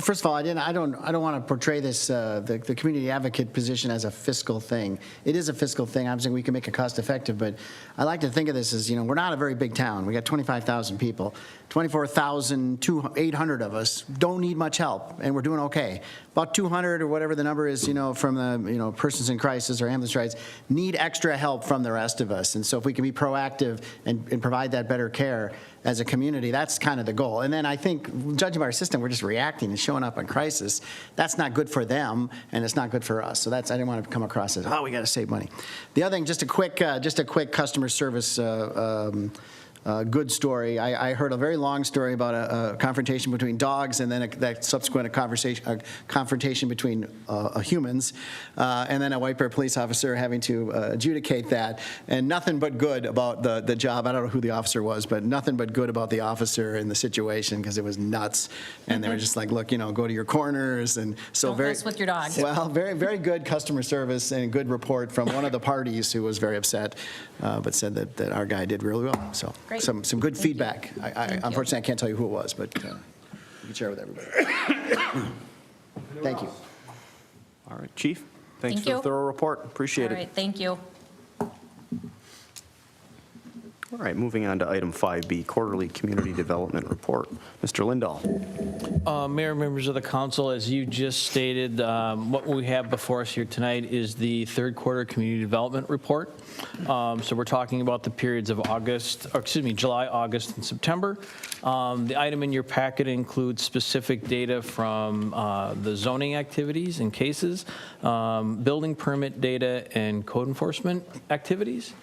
first of all, I don't want to portray this the community advocate position as a fiscal thing. It is a fiscal thing. I'm saying we can make it cost effective, but I like to think of this as, we're not a very big town. We got 25,000 people. 24,800 of us don't need much help, and we're doing okay. About 200 or whatever the number is, from the persons in crisis or ambulance rides, need extra help from the rest of us. And so if we can be proactive and provide that better care as a community, that's kind of the goal. And then I think, judging by our system, we're just reacting and showing up in crisis. That's not good for them, and it's not good for us. So I didn't want to come across as, we got to save money. The other thing, just a quick customer service good story. I heard a very long story about a confrontation between dogs, and then that subsequent confrontation between humans, and then a White Bear police officer having to adjudicate that. And nothing but good about the job. I don't know who the officer was, but nothing but good about the officer in the situation, because it was nuts. And they were just like, look, go to your corners. And so Don't mess with your dog. Well, very, very good customer service and good report from one of the parties who was very upset, but said that our guy did really well. So. Great. Some good Thank feedback. you. Unfortunately, I can't tell you who it was, but you can share with everybody. Thank you. All right, Chief. Thanks Thank for the you. thorough report. Appreciate All it. right, thank you. All right, moving on to item 5B, Quarterly Community Development Report. Mr. Lindahl. Mayor, members of the council, as you just stated, what we have before us here tonight is the third quarter community development report. So we're talking about the periods of July, August, and September. The item in your packet includes specific data from the zoning activities and cases, building permit data, and code enforcement activities.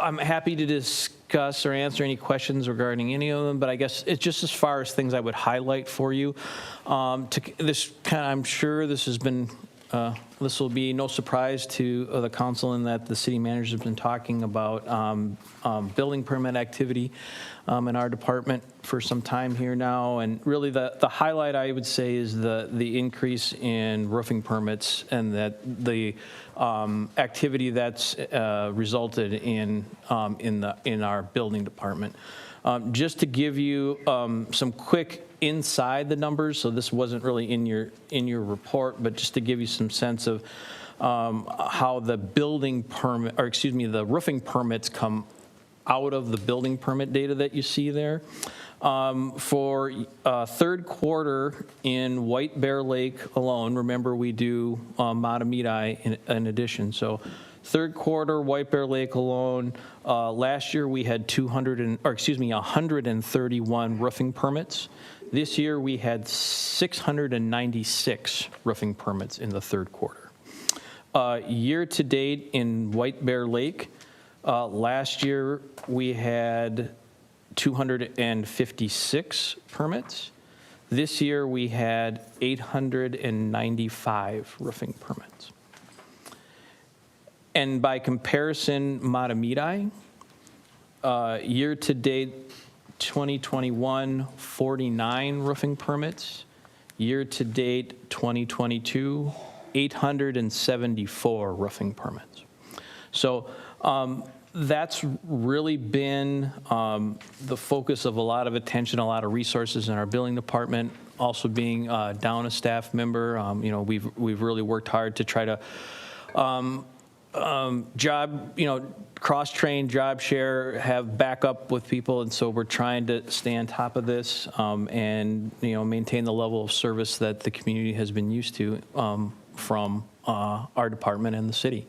I'm happy to discuss or answer any questions regarding any of them, but I guess it's just as far as things I would highlight for you. I'm sure this has been, this will be no surprise to the council in that the city manager has been talking about building permit activity in our department for some time here now. And really the highlight, I would say, is the increase in roofing permits, and that the activity that's resulted in our building department. Just to give you some quick inside the numbers, so this wasn't really in your report, but just to give you some sense of how the building permit, or excuse me, the roofing permits come out of the building permit data that you see there. For third quarter in White Bear Lake alone, remember we do Matamidi in addition. So third quarter, White Bear Lake alone, last year we had 131 roofing permits. This year we had 696 roofing permits in the third quarter. Year to date in White Bear Lake, last year we had 256 permits. This year we had 895 roofing permits. And by comparison, Matamidi, year to date 2021, 49 roofing permits. Year to date 2022, 874 roofing permits. So that's really been the focus of a lot of attention, a lot of resources in our building department. Also being down a staff member, we've really worked hard to try to cross-train, job share, have backup with people, and so we're trying to stay on top of this and maintain the level of service that the community has been used to from our department and the city.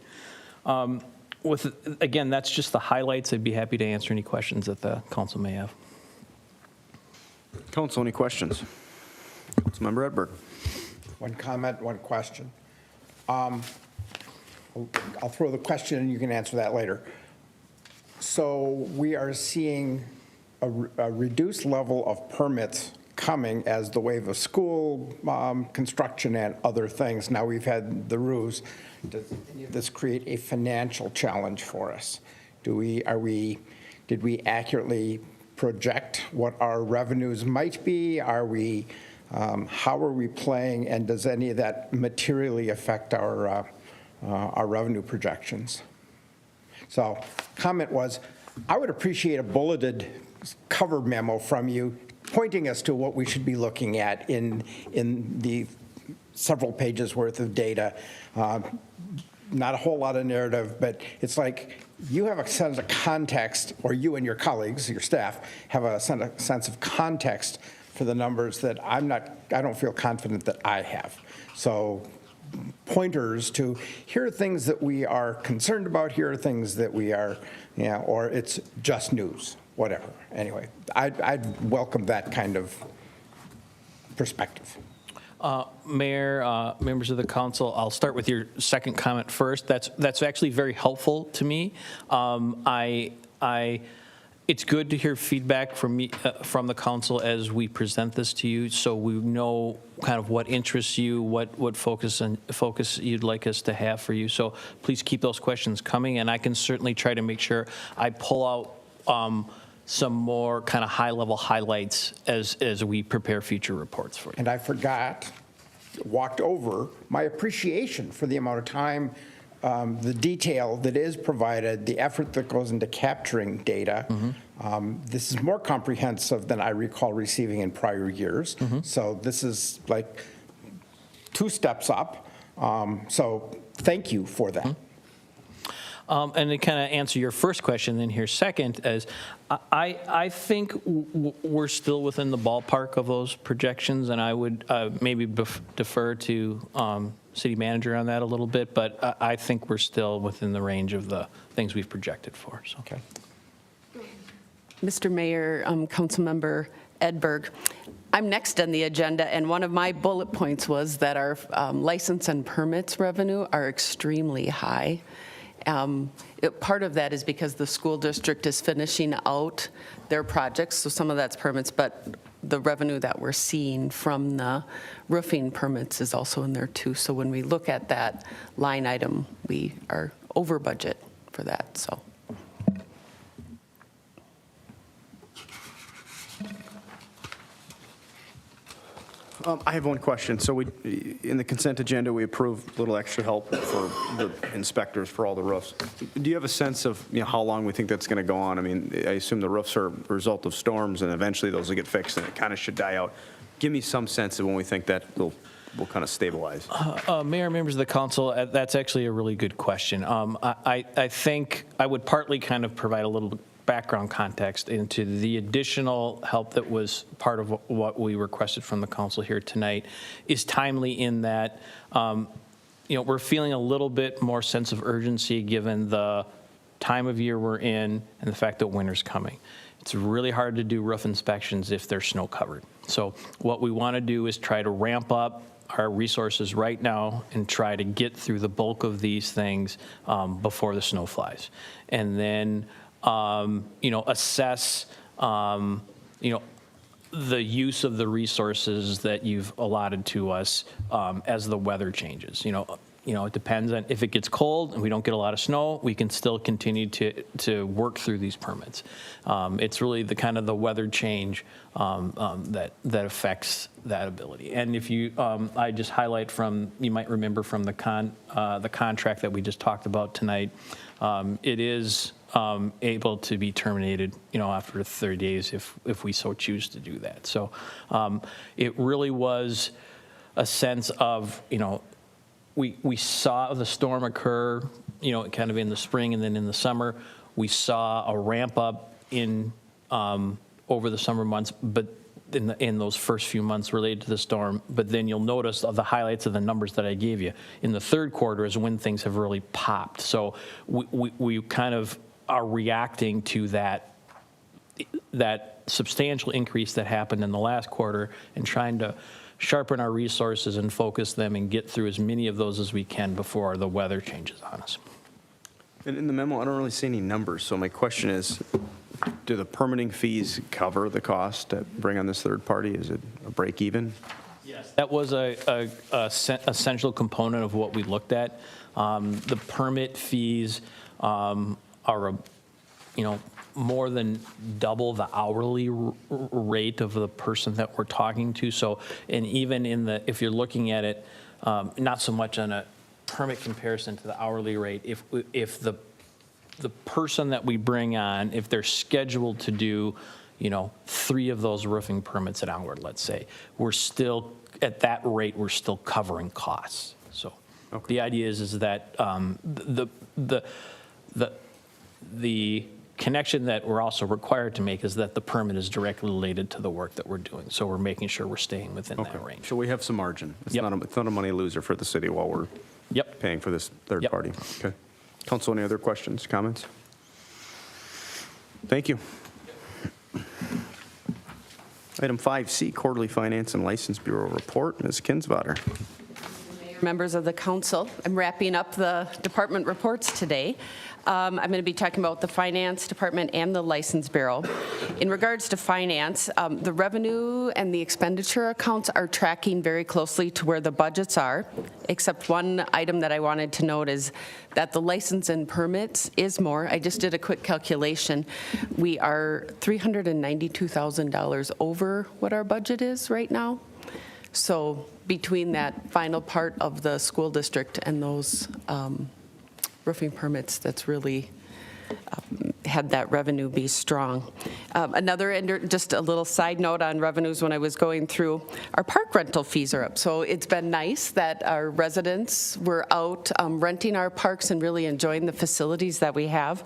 Again, that's just the highlights. I'd be happy to answer any questions that the council may have. Council, any questions? Councilmember Edberg. One comment, one question. I'll throw the question and you can answer that later. So we are seeing a reduced level of permits coming as the wave of school construction and other things. Now we've had the roofs. Does any of this create a financial challenge for us? Did we accurately project what our revenues might be? How are we playing, and does any of that materially affect our revenue projections? So comment was, I would appreciate a bulleted cover memo from you pointing us to what we should be looking at in the several pages worth of data. Not a whole lot of narrative, but it's like you have a sense of context, or you and your colleagues, your staff, have a sense of context for the numbers that I don't feel confident that I have. So pointers to, here are things that we are concerned about, here are things that we are, or it's just news, whatever. Anyway, I'd welcome that kind of perspective. Mayor, members of the council, I'll start with your second comment first. That's actually very helpful to me. It's good to hear feedback from me, from the council as we present this to you, so we know kind of what interests you, what focus you'd like us to have for you. So please keep those questions coming, and I can certainly try to make sure I pull out some more kind of high-level highlights as we prepare future reports for you. And I walked over my appreciation for the amount of time, the detail that is provided, the effort that goes into capturing data. Mm-hmm. This is more comprehensive than I recall receiving in prior years. Mm-hmm. So this is like 2 steps up. So thank you for that. Mm-hmm. And to kind of answer your first question then here second, as I think we're still within the ballpark of those projections, and I would maybe defer to city manager on that a little bit, but I think we're still within the range of the things we've projected for. So. Okay. Mr. Mayor, Councilmember Edberg, I'm next on the agenda, and one of my bullet points was that our license and permits revenue are extremely high. Part of that is because the school district is finishing out their projects, so some of that's permits, but the revenue that we're seeing from the roofing permits is also in there too. So when we look at that line item, we are over budget for that, so. I have one question. So in the consent agenda, we approved a little extra help for the inspectors for all the roofs. Do you have a sense of how long we think that's going to go on? I mean, I assume the roofs are a result of storms, and eventually those will get fixed, and it kind of should die out. Give me some sense of when we think that will will kind of stabilize? Mayor, members of the council, that's actually a really good question. I think I would partly kind of provide a little background context into the additional help that was part of what we requested from the council here tonight is timely in that, we're feeling a little bit more sense of urgency given the time of year we're in and the fact that winter's coming. It's really hard to do roof inspections if they're snow covered. So what we want to do is try to ramp up our resources right now and try to get through the bulk of these things before the snow flies. And then, assess, the use of the resources that you've allotted to us as the weather changes. It depends on if it gets cold and we don't get a lot of snow, we can still continue to work through these permits. It's really the kind of the weather change that affects that ability. And if you, I just highlight from, you might remember from the contract that we just talked about tonight, it is able to be terminated, after 30 days if we so choose to do that. So it really was a sense of, we saw the storm occur, kind of in the spring and then in the summer. We saw a ramp up in over the summer months, but in those first few months related to the storm. But then you'll notice the highlights of the numbers that I gave you. In the third quarter is when things have really popped. So we kind of are reacting to that substantial increase that happened in the last quarter and trying to sharpen our resources and focus them and get through as many of those as we can before the weather changes on us. And in the memo, I don't really see any numbers, so my question is, do the permitting fees cover the cost to bring on this third party? Is it a break even? Yes. That was a essential component of what we looked at. The permit fees are, more than double the hourly rate of the person that we're talking to. So, and even if you're looking at it, not so much on a permit comparison to the hourly rate, if the person that we bring on, if they're scheduled to do, 3 of those roofing permits at onward, let's say, we're still, at that rate, we're still covering costs. So the idea is that the connection that we're also required to make is that the permit is directly related to the work that we're doing. So we're making sure we're staying within that range. So we have some margin. It's Yep. not a money loser for the city while we're paying for this third Yep. party. Okay. Council, any other questions, comments? Thank you. Item 5C, Quarterly Finance and License Bureau Report. Ms. Kinsvater. Members of the council, I'm wrapping up the department reports today. I'm going to be talking about the finance department and the license bureau. In regards to finance, the revenue and the expenditure accounts are tracking very closely to where the budgets are, except one item that I wanted to note is that the license and permits is more. I just did a quick calculation. We are $392,000 over what our budget is right now. So between that final part of the school district and those roofing permits, that's really had that revenue be strong. Just a little side note on revenues when I was going through, our park rental fees are up. So it's been nice that our residents were out renting our parks and really enjoying the facilities that we have.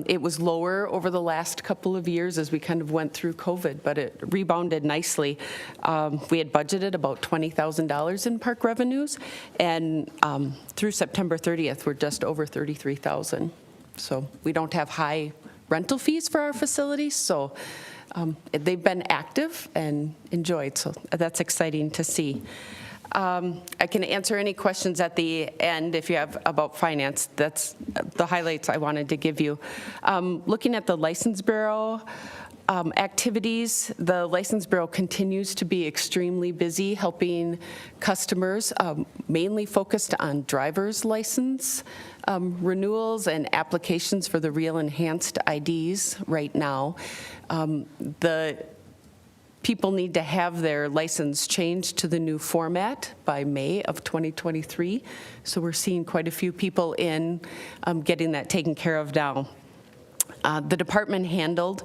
It was lower over the last couple of years as we kind of went through COVID, but it rebounded nicely. We had budgeted about $20,000 in park revenues, and through September 30th, we're just over $33,000. So we don't have high rental fees for our facilities, so they've been active and enjoyed, so that's exciting to see. I can answer any questions at the end if you have about finance. That's the highlights I wanted to give you. Looking at the License Bureau activities, the License Bureau continues to be extremely busy helping customers, mainly focused on driver's license renewals and applications for the real enhanced IDs right now. The people need to have their license changed to the new format by May of 2023. So we're seeing quite a few people in getting that taken care of now. The department handled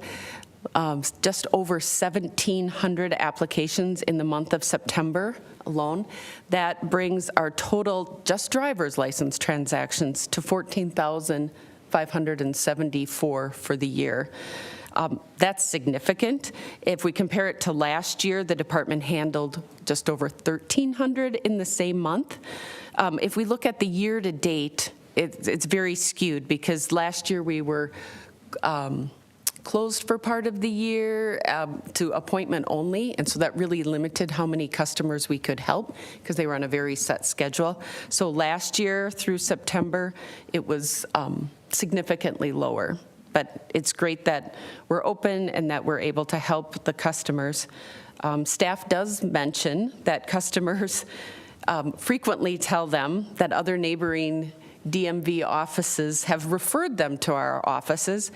just over 1,700 applications in the month of September alone. That brings our total just driver's license transactions to 14,574 for the year. That's significant. If we compare it to last year, the department handled just over 1,300 in the same month. If we look at the year-to-date, it's very skewed because last year we were closed for part of the year to appointment only, and so that really limited how many customers we could help because they were on a very set schedule. So last year through September, it was significantly lower. But it's great that we're open and that we're able to help the customers. Staff does mention that customers frequently tell them that other neighboring DMV offices have referred them to our offices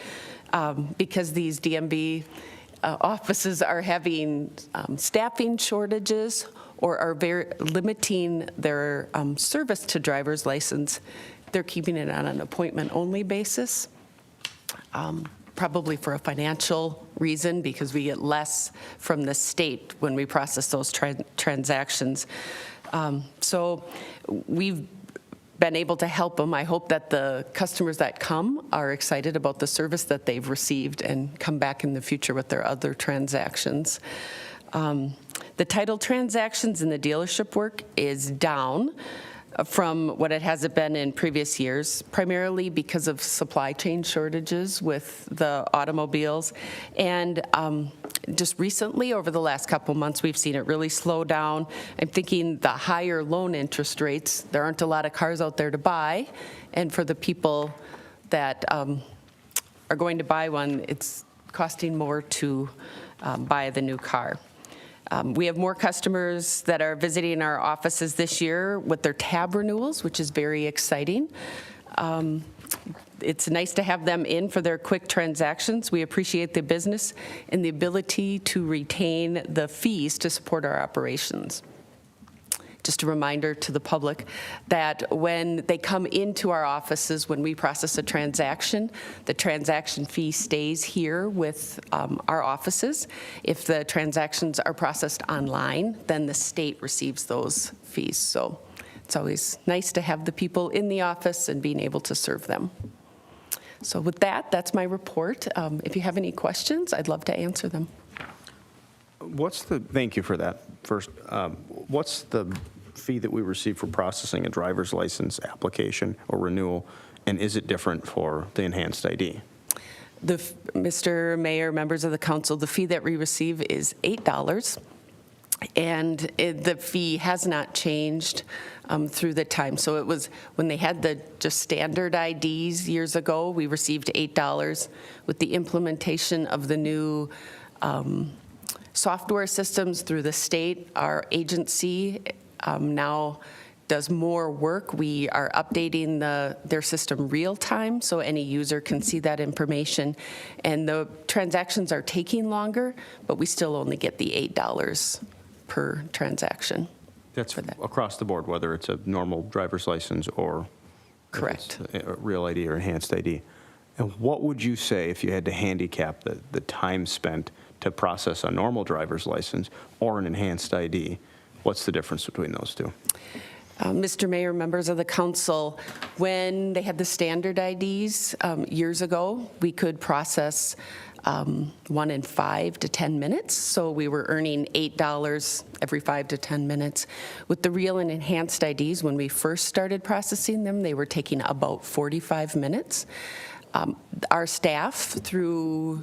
because these DMV offices are having staffing shortages or are very limiting their service to driver's license. They're keeping it on an appointment-only basis. Probably for a financial reason because we get less from the state when we process those transactions. So we've been able to help them. I hope that the customers that come are excited about the service that they've received and come back in the future with their other transactions. The title transactions and the dealership work is down from what it has been in previous years, primarily because of supply chain shortages with the automobiles. And just recently, over the last couple months, we've seen it really slow down. I'm thinking the higher loan interest rates, there aren't a lot of cars out there to buy. And for the people that are going to buy one, it's costing more to buy the new car. We have more customers that are visiting our offices this year with their tab renewals, which is very exciting. It's nice to have them in for their quick transactions. We appreciate the business and the ability to retain the fees to support our operations. Just a reminder to the public that when they come into our offices, when we process a transaction, the transaction fee stays here with our offices. If the transactions are processed online, then the state receives those fees. So it's always nice to have the people in the office and being able to serve them. So with that, that's my report. If you have any questions, I'd love to answer them. Thank you for that. First, what's the fee that we receive for processing a driver's license application or renewal, and is it different for the enhanced ID? Mr. Mayor, members of the council, the fee that we receive is $8, and the fee has not changed through the time. So it was when they had the just standard IDs years ago, we received $8. With the implementation of the new software systems through the state, our agency now does more work. We are updating their system real time so any user can see that information. And the transactions are taking longer, but we still only get the $8 per transaction. That's across the board, whether it's a normal driver's license or Correct. A real ID or enhanced ID. And what would you say if you had to handicap the time spent to process a normal driver's license or an enhanced ID? What's the difference between those two? Mr. Mayor, members of the council, when they had the standard IDs years ago, we could process one in 5 to 10 minutes. So we were earning $8 every 5 to 10 minutes. With the real and enhanced IDs, when we first started processing them, they were taking about 45 minutes. Our staff, through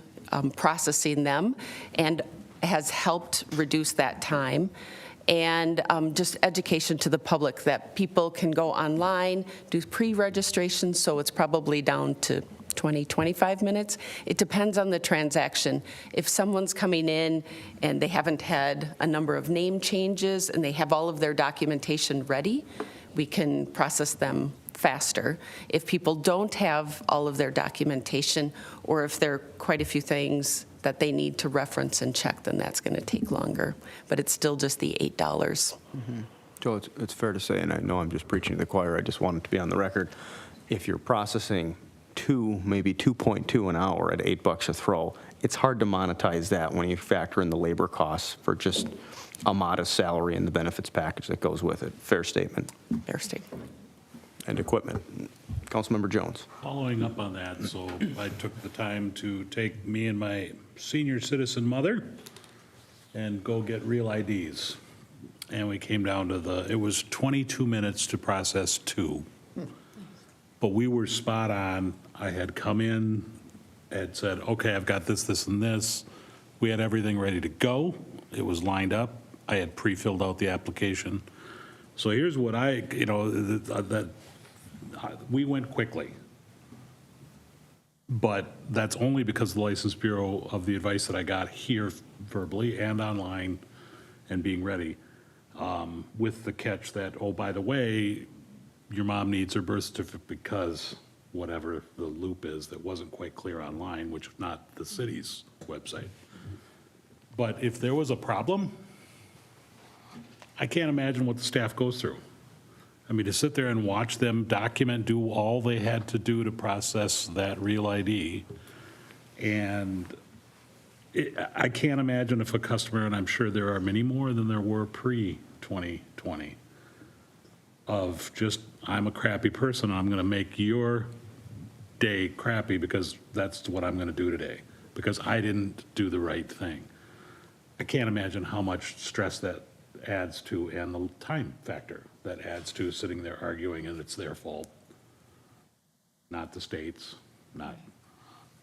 processing them, and has helped reduce that time. And just education to the public that people can go online, do pre-registration, so it's probably down to 20, 25 minutes. It depends on the transaction. If someone's coming in and they haven't had a number of name changes and they have all of their documentation ready, we can process them faster. If people don't have all of their documentation, or if there are quite a few things that they need to reference and check, then that's going to take longer. But it's still just the $8. Mm-hmm. Joe, it's fair to say, and I know I'm just preaching to the choir, I just want it to be on the record, if you're processing maybe 2.2 an hour at $8 a throw, it's hard to monetize that when you factor in the labor costs for just a modest salary and the benefits package that goes with it. Fair statement. Fair statement. And equipment. Councilmember Jones. Following up on that, so I took the time to take me and my senior citizen mother and go get real IDs. And we came down to it was 22 minutes to process 2. But we were spot on. I had come in, had said, okay, I've got this, this, and this. We had everything ready to go. It was lined up. I had pre-filled out the application. So here's what we went quickly. But that's only because the License Bureau of the advice that I got here verbally and online and being ready, with the catch that, oh, by the way, your mom needs her birth certificate because whatever the loop is that wasn't quite clear online, which is not the city's website. But if there was a problem, I can't imagine what the staff goes through. I mean, to sit there and watch them document, do all they had to do to process that real ID, and I can't imagine if a customer, and I'm sure there are many more than there were pre-2020, of just, I'm a crappy person, I'm going to make your day crappy because that's what I'm going to do today, because I didn't do the right thing. I can't imagine how much stress that adds to, and the time factor that adds to sitting there arguing and it's their fault, not the state's, not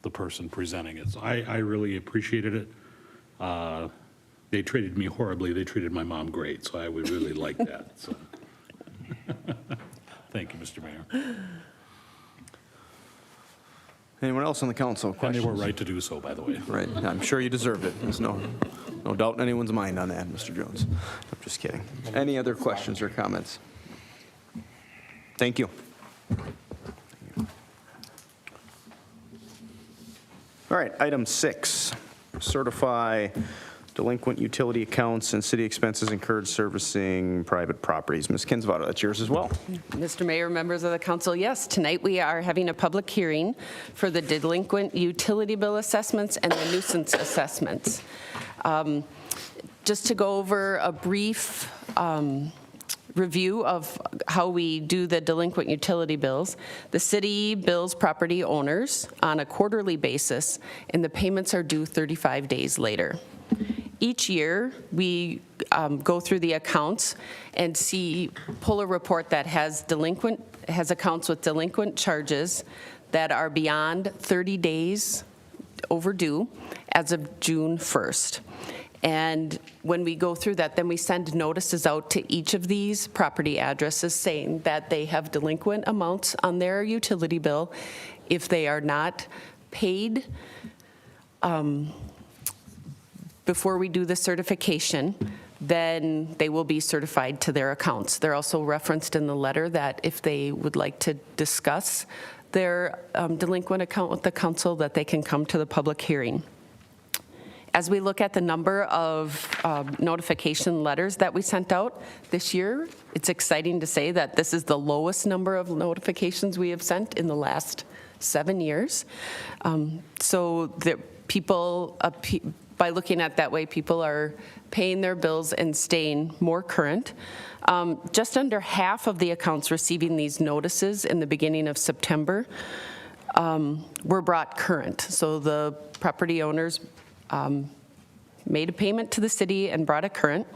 the person presenting it. So I really appreciated it. They treated me horribly. They treated my mom great, so I would really like that. So. Thank you, Mr. Mayor. Anyone else on the council? And they Questions? were right to do so, by the way. Right. I'm sure you deserved it. There's no doubt in anyone's mind on that, Mr. Jones. I'm just kidding. Any other questions or comments? Thank you. All right, item 6, certify delinquent utility accounts and city expenses incurred servicing private properties. Ms. Kinsvater, that's yours as well. Mr. Mayor, members of the council, yes, tonight we are having a public hearing for the delinquent utility bill assessments and the nuisance assessments. Just to go over a brief review of how we do the delinquent utility bills. The city bills property owners on a quarterly basis, and the payments are due 35 days later. Each year, we go through the accounts and pull a report that has accounts with delinquent charges that are beyond 30 days overdue as of June 1st. And when we go through that, then we send notices out to each of these property addresses saying that they have delinquent amounts on their utility bill. If they are not paid before we do the certification, then they will be certified to their accounts. They're also referenced in the letter that if they would like to discuss their delinquent account with the council, that they can come to the public hearing. As we look at the number of notification letters that we sent out this year, it's exciting to say that this is the lowest number of notifications we have sent in the last 7 years. So the people, by looking at that way, people are paying their bills and staying more current. Just under half of the accounts receiving these notices in the beginning of September were brought current. So the property owners made a payment to the city and brought it current.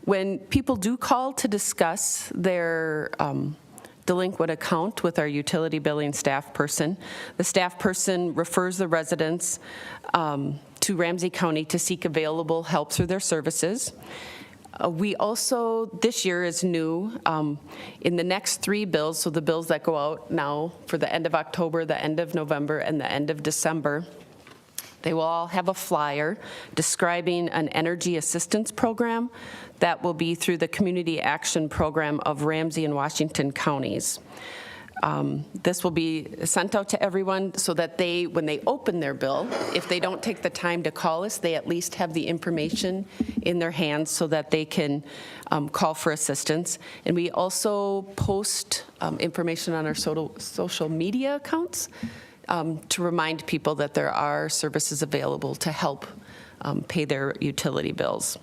When people do call to discuss their delinquent account with our utility billing staff person, the staff person refers the residents to Ramsey County to seek available help through their services. We also, this year is new, in the next 3 bills, so the bills that go out now for the end of October, the end of November, and the end of December, they will all have a flyer describing an energy assistance program that will be through the Community Action Program of Ramsey and Washington counties. This will be sent out to everyone so that they, when they open their bill, if they don't take the time to call us, they at least have the information in their hands so that they can call for assistance. And we also post information on our social media accounts to remind people that there are services available to help pay their utility bills.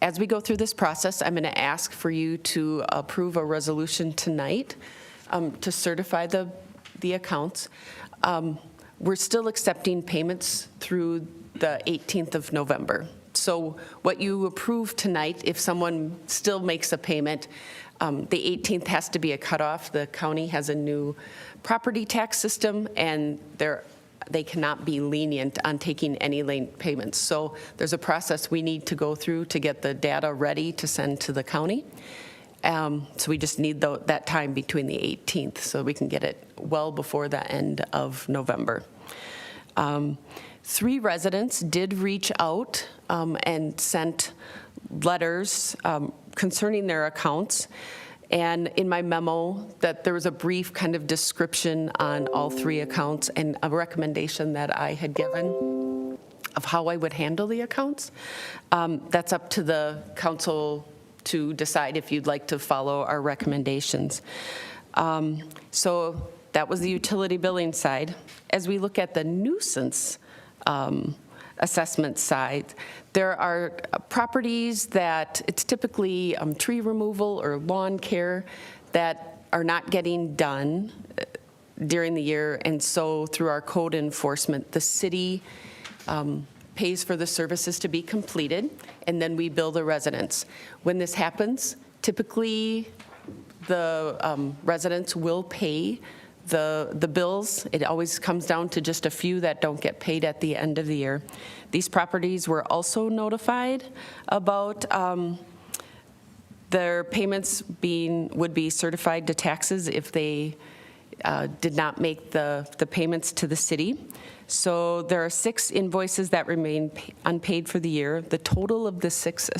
As we go through this process, I'm going to ask for you to approve a resolution tonight to certify the accounts. We're still accepting payments through the 18th of November. So what you approve tonight, if someone still makes a payment, the 18th has to be a cutoff. The county has a new property tax system, and they cannot be lenient on taking any late payments. So there's a process we need to go through to get the data ready to send to the county. So we just need that time between the 18th so we can get it well before the end of November. 3 residents did reach out and sent letters concerning their accounts. And in my memo, that there was a brief kind of description on all 3 accounts and a recommendation that I had given of how I would handle the accounts. That's up to the council to decide if you'd like to follow our recommendations. So that was the utility billing side. As we look at the nuisance assessment side, there are properties that it's typically tree removal or lawn care that are not getting done during the year, and so through our code enforcement, the city pays for the services to be completed, and then we bill the residents. When this happens, typically the residents will pay the bills. It always comes down to just a few that don't get paid at the end of the year. These properties were also notified about their payments would be certified to taxes if they did not make the payments to the city. So there are 6 invoices that remain unpaid for the year. The total of the 6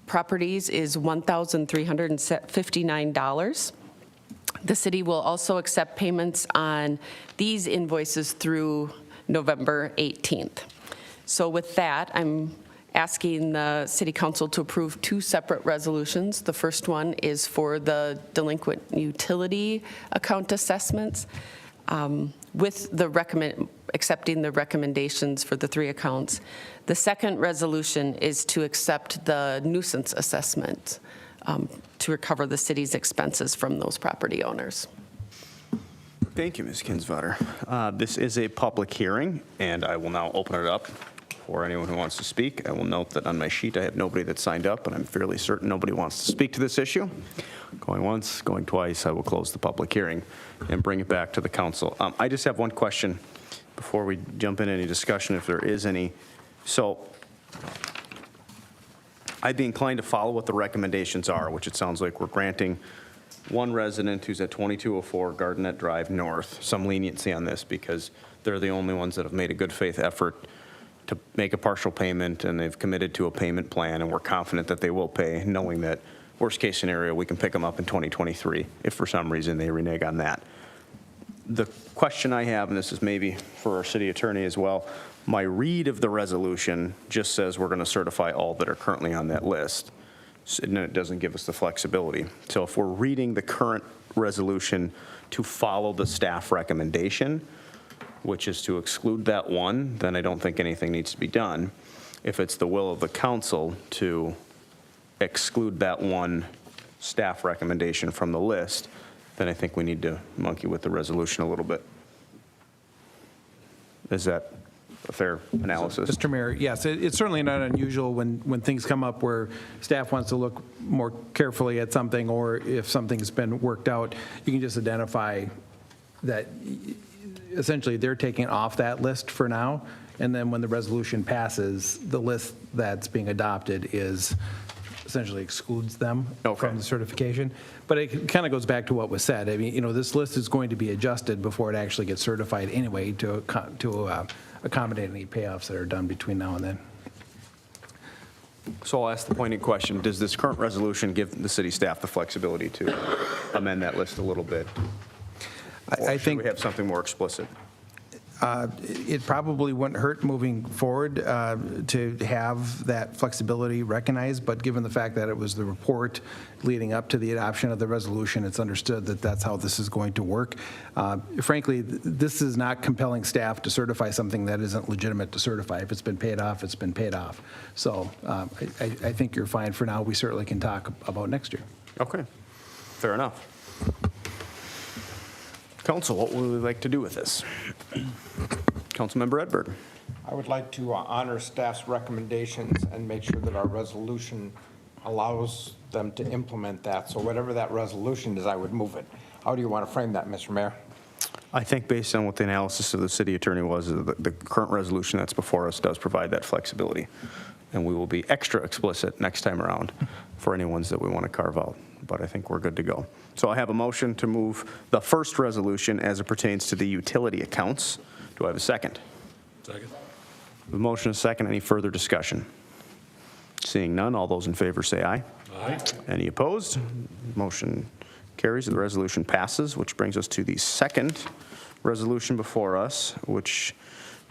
properties is $1,359. The city will also accept payments on these invoices through November 18th. So with that, I'm asking the City Council to approve 2 separate resolutions. The first one is for the delinquent utility account assessments with the accepting the recommendations for the 3 accounts. The second resolution is to accept the nuisance assessment to recover the city's expenses from those property owners. Thank you, Ms. Kinsvater. This is a public hearing, and I will now open it up for anyone who wants to speak. I will note that on my sheet I have nobody that signed up, and I'm fairly certain nobody wants to speak to this issue. Going once, going twice, I will close the public hearing and bring it back to the council. I just have one question before we jump into any discussion, if there is any. So I'd be inclined to follow what the recommendations are, which it sounds like we're granting one resident who's at 2204 Gardenet Drive North some leniency on this because they're the only ones that have made a good faith effort to make a partial payment, and they've committed to a payment plan, and we're confident that they will pay, knowing that worst case scenario, we can pick them up in 2023 if for some reason they renege on that. The question I have, and this is maybe for our city attorney as well, my read of the resolution just says we're going to certify all that are currently on that list, and it doesn't give us the flexibility. So if we're reading the current resolution to follow the staff recommendation, which is to exclude that one, then I don't think anything needs to be done. If it's the will of the council to exclude that one staff recommendation from the list, then I think we need to monkey with the resolution a little bit. Is that a fair analysis? Mr. Mayor, yes, it's certainly not unusual when things come up where staff wants to look more carefully at something, or if something's been worked out, you can just identify that essentially they're taking off that list for now, and then when the resolution passes, the list that's being adopted is essentially excludes them from the certification. But it kind of goes back to what was said. I mean, this list is going to be adjusted before it actually gets certified anyway to accommodate any payoffs that are done between now and then. So I'll ask the pointed question. Does this current resolution give the city staff the flexibility to amend that list a little bit? Or I think should we have something more explicit? it probably wouldn't hurt moving forward to have that flexibility recognized, but given the fact that it was the report leading up to the adoption of the resolution, it's understood that that's how this is going to work. Frankly, this is not compelling staff to certify something that isn't legitimate to certify. If it's been paid off, it's been paid off. So I think you're fine for now. We certainly can talk about next year. Okay, fair enough. Council, what would we like to do with this? Councilmember Edberg. I would like to honor staff's recommendations and make sure that our resolution allows them to implement that. So whatever that resolution is, I would move it. How do you want to frame that, Mr. Mayor? I think based on what the analysis of the city attorney was, the current resolution that's before us does provide that flexibility. And we will be extra explicit next time around for any ones that we want to carve out. But I think we're good to go. So I have a motion to move the first resolution as it pertains to the utility accounts. Do I have a second? Second. The motion is second. Any further discussion? Seeing none, all those in favor say aye. Aye. Any opposed? Motion carries. The resolution passes, which brings us to the second resolution before us, which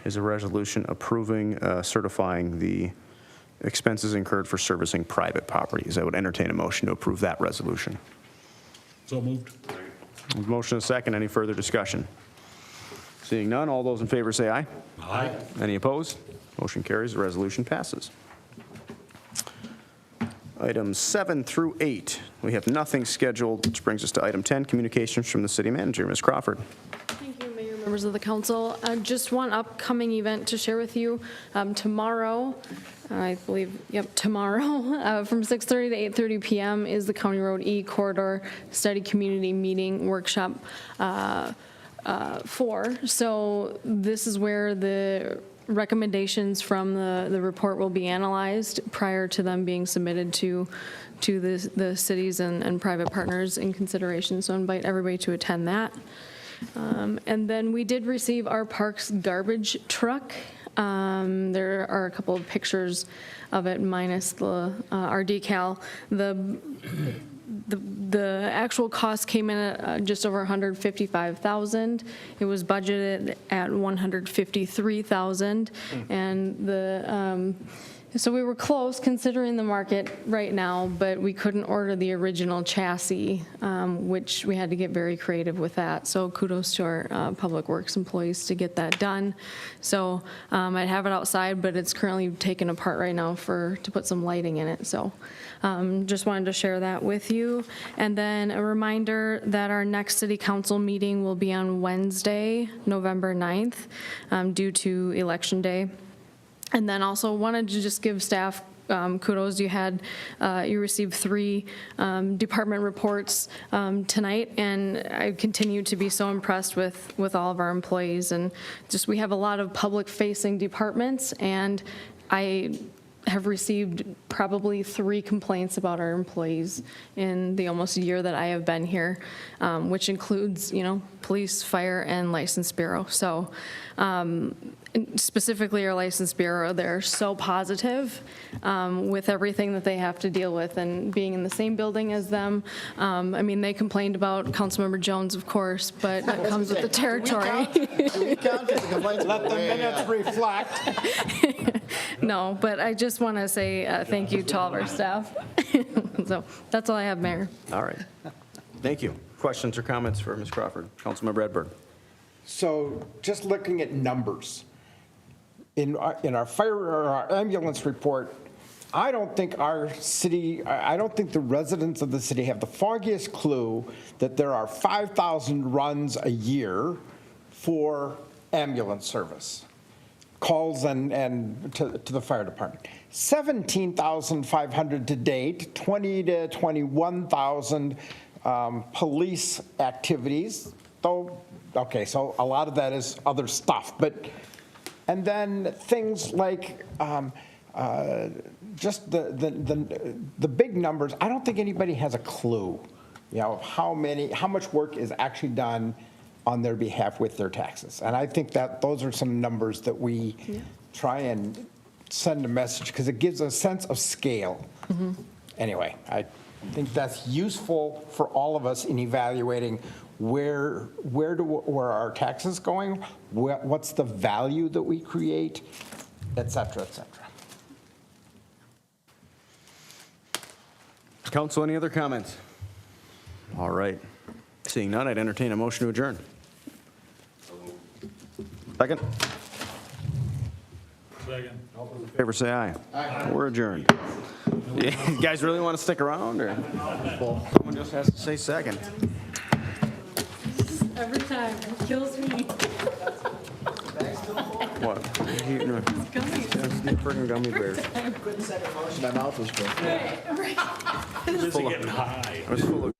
is a resolution approving, certifying the expenses incurred for servicing private properties. I would entertain a motion to approve that resolution. So moved. Motion is second. Any further discussion? Seeing none, all those in favor say aye. Aye. Any opposed? Motion carries. The resolution passes. Items 7 through 8. We have nothing scheduled, which brings us to item 10, communications from the city manager. Ms. Crawford. Thank you, Mayor, members of the council. Just one upcoming event to share with you. Tomorrow, I believe, tomorrow, from 6:30 to 8:30 p.m. is the County Road E Corridor Study Community Meeting Workshop 4. So this is where the recommendations from the report will be analyzed prior to them being submitted to the cities and private partners in consideration. So I invite everybody to attend that. And then we did receive our parks garbage truck. There are a couple of pictures of it minus our decal. The actual cost came in at just over $155,000. It was budgeted at $153,000, and so we were close considering the market right now, but we couldn't order the original chassis, which we had to get very creative with that. So kudos to our Public Works employees to get that done. So I have it outside, but it's currently taken apart right now to put some lighting in it. So just wanted to share that with you. And then a reminder that our next city council meeting will be on Wednesday, November 9th, due to Election Day. And then also wanted to just give staff kudos. You received 3 department reports tonight, and I continue to be so impressed with all of our employees. And just we have a lot of public-facing departments, and I have received probably 3 complaints about our employees in the almost year that I have been here, which includes, police, fire, and license bureau. So specifically our license bureau, they're so positive with everything that they have to deal with, and being in the same building as them. They complained about Councilmember Jones, of course, but that comes with the territory. Let the minutes reflect. No, but I just want to say thank you to all of our staff. So that's all I have, Mayor. All right. Thank you. Questions or comments for Ms. Crawford? Councilmember Edberg. So just looking at numbers, in our fire or our ambulance report, I don't think the residents of the city have the foggiest clue that there are 5,000 runs a year for ambulance service, calls and to the fire department. 17,500 to date, 20 to 21,000 police activities, though, okay, so a lot of that is other stuff, and then things like just the big numbers. I don't think anybody has a clue, of how much work is actually done on their behalf with their taxes. And I think that those are some numbers that we try and send a message, because it gives a sense of scale. Mm-hmm. Anyway, I think that's useful for all of us in evaluating where our taxes going, what's the value that we create, et cetera, et cetera. Council, any other comments? All right. Seeing none, I'd entertain a motion to adjourn. Second? Second. Favor say aye. Aye. We're adjourned. You guys really want to stick around, or? Someone just has to say second. Every time, it kills me. What? Freaking gummy bears. My mouth was full. Busy getting high. I was full of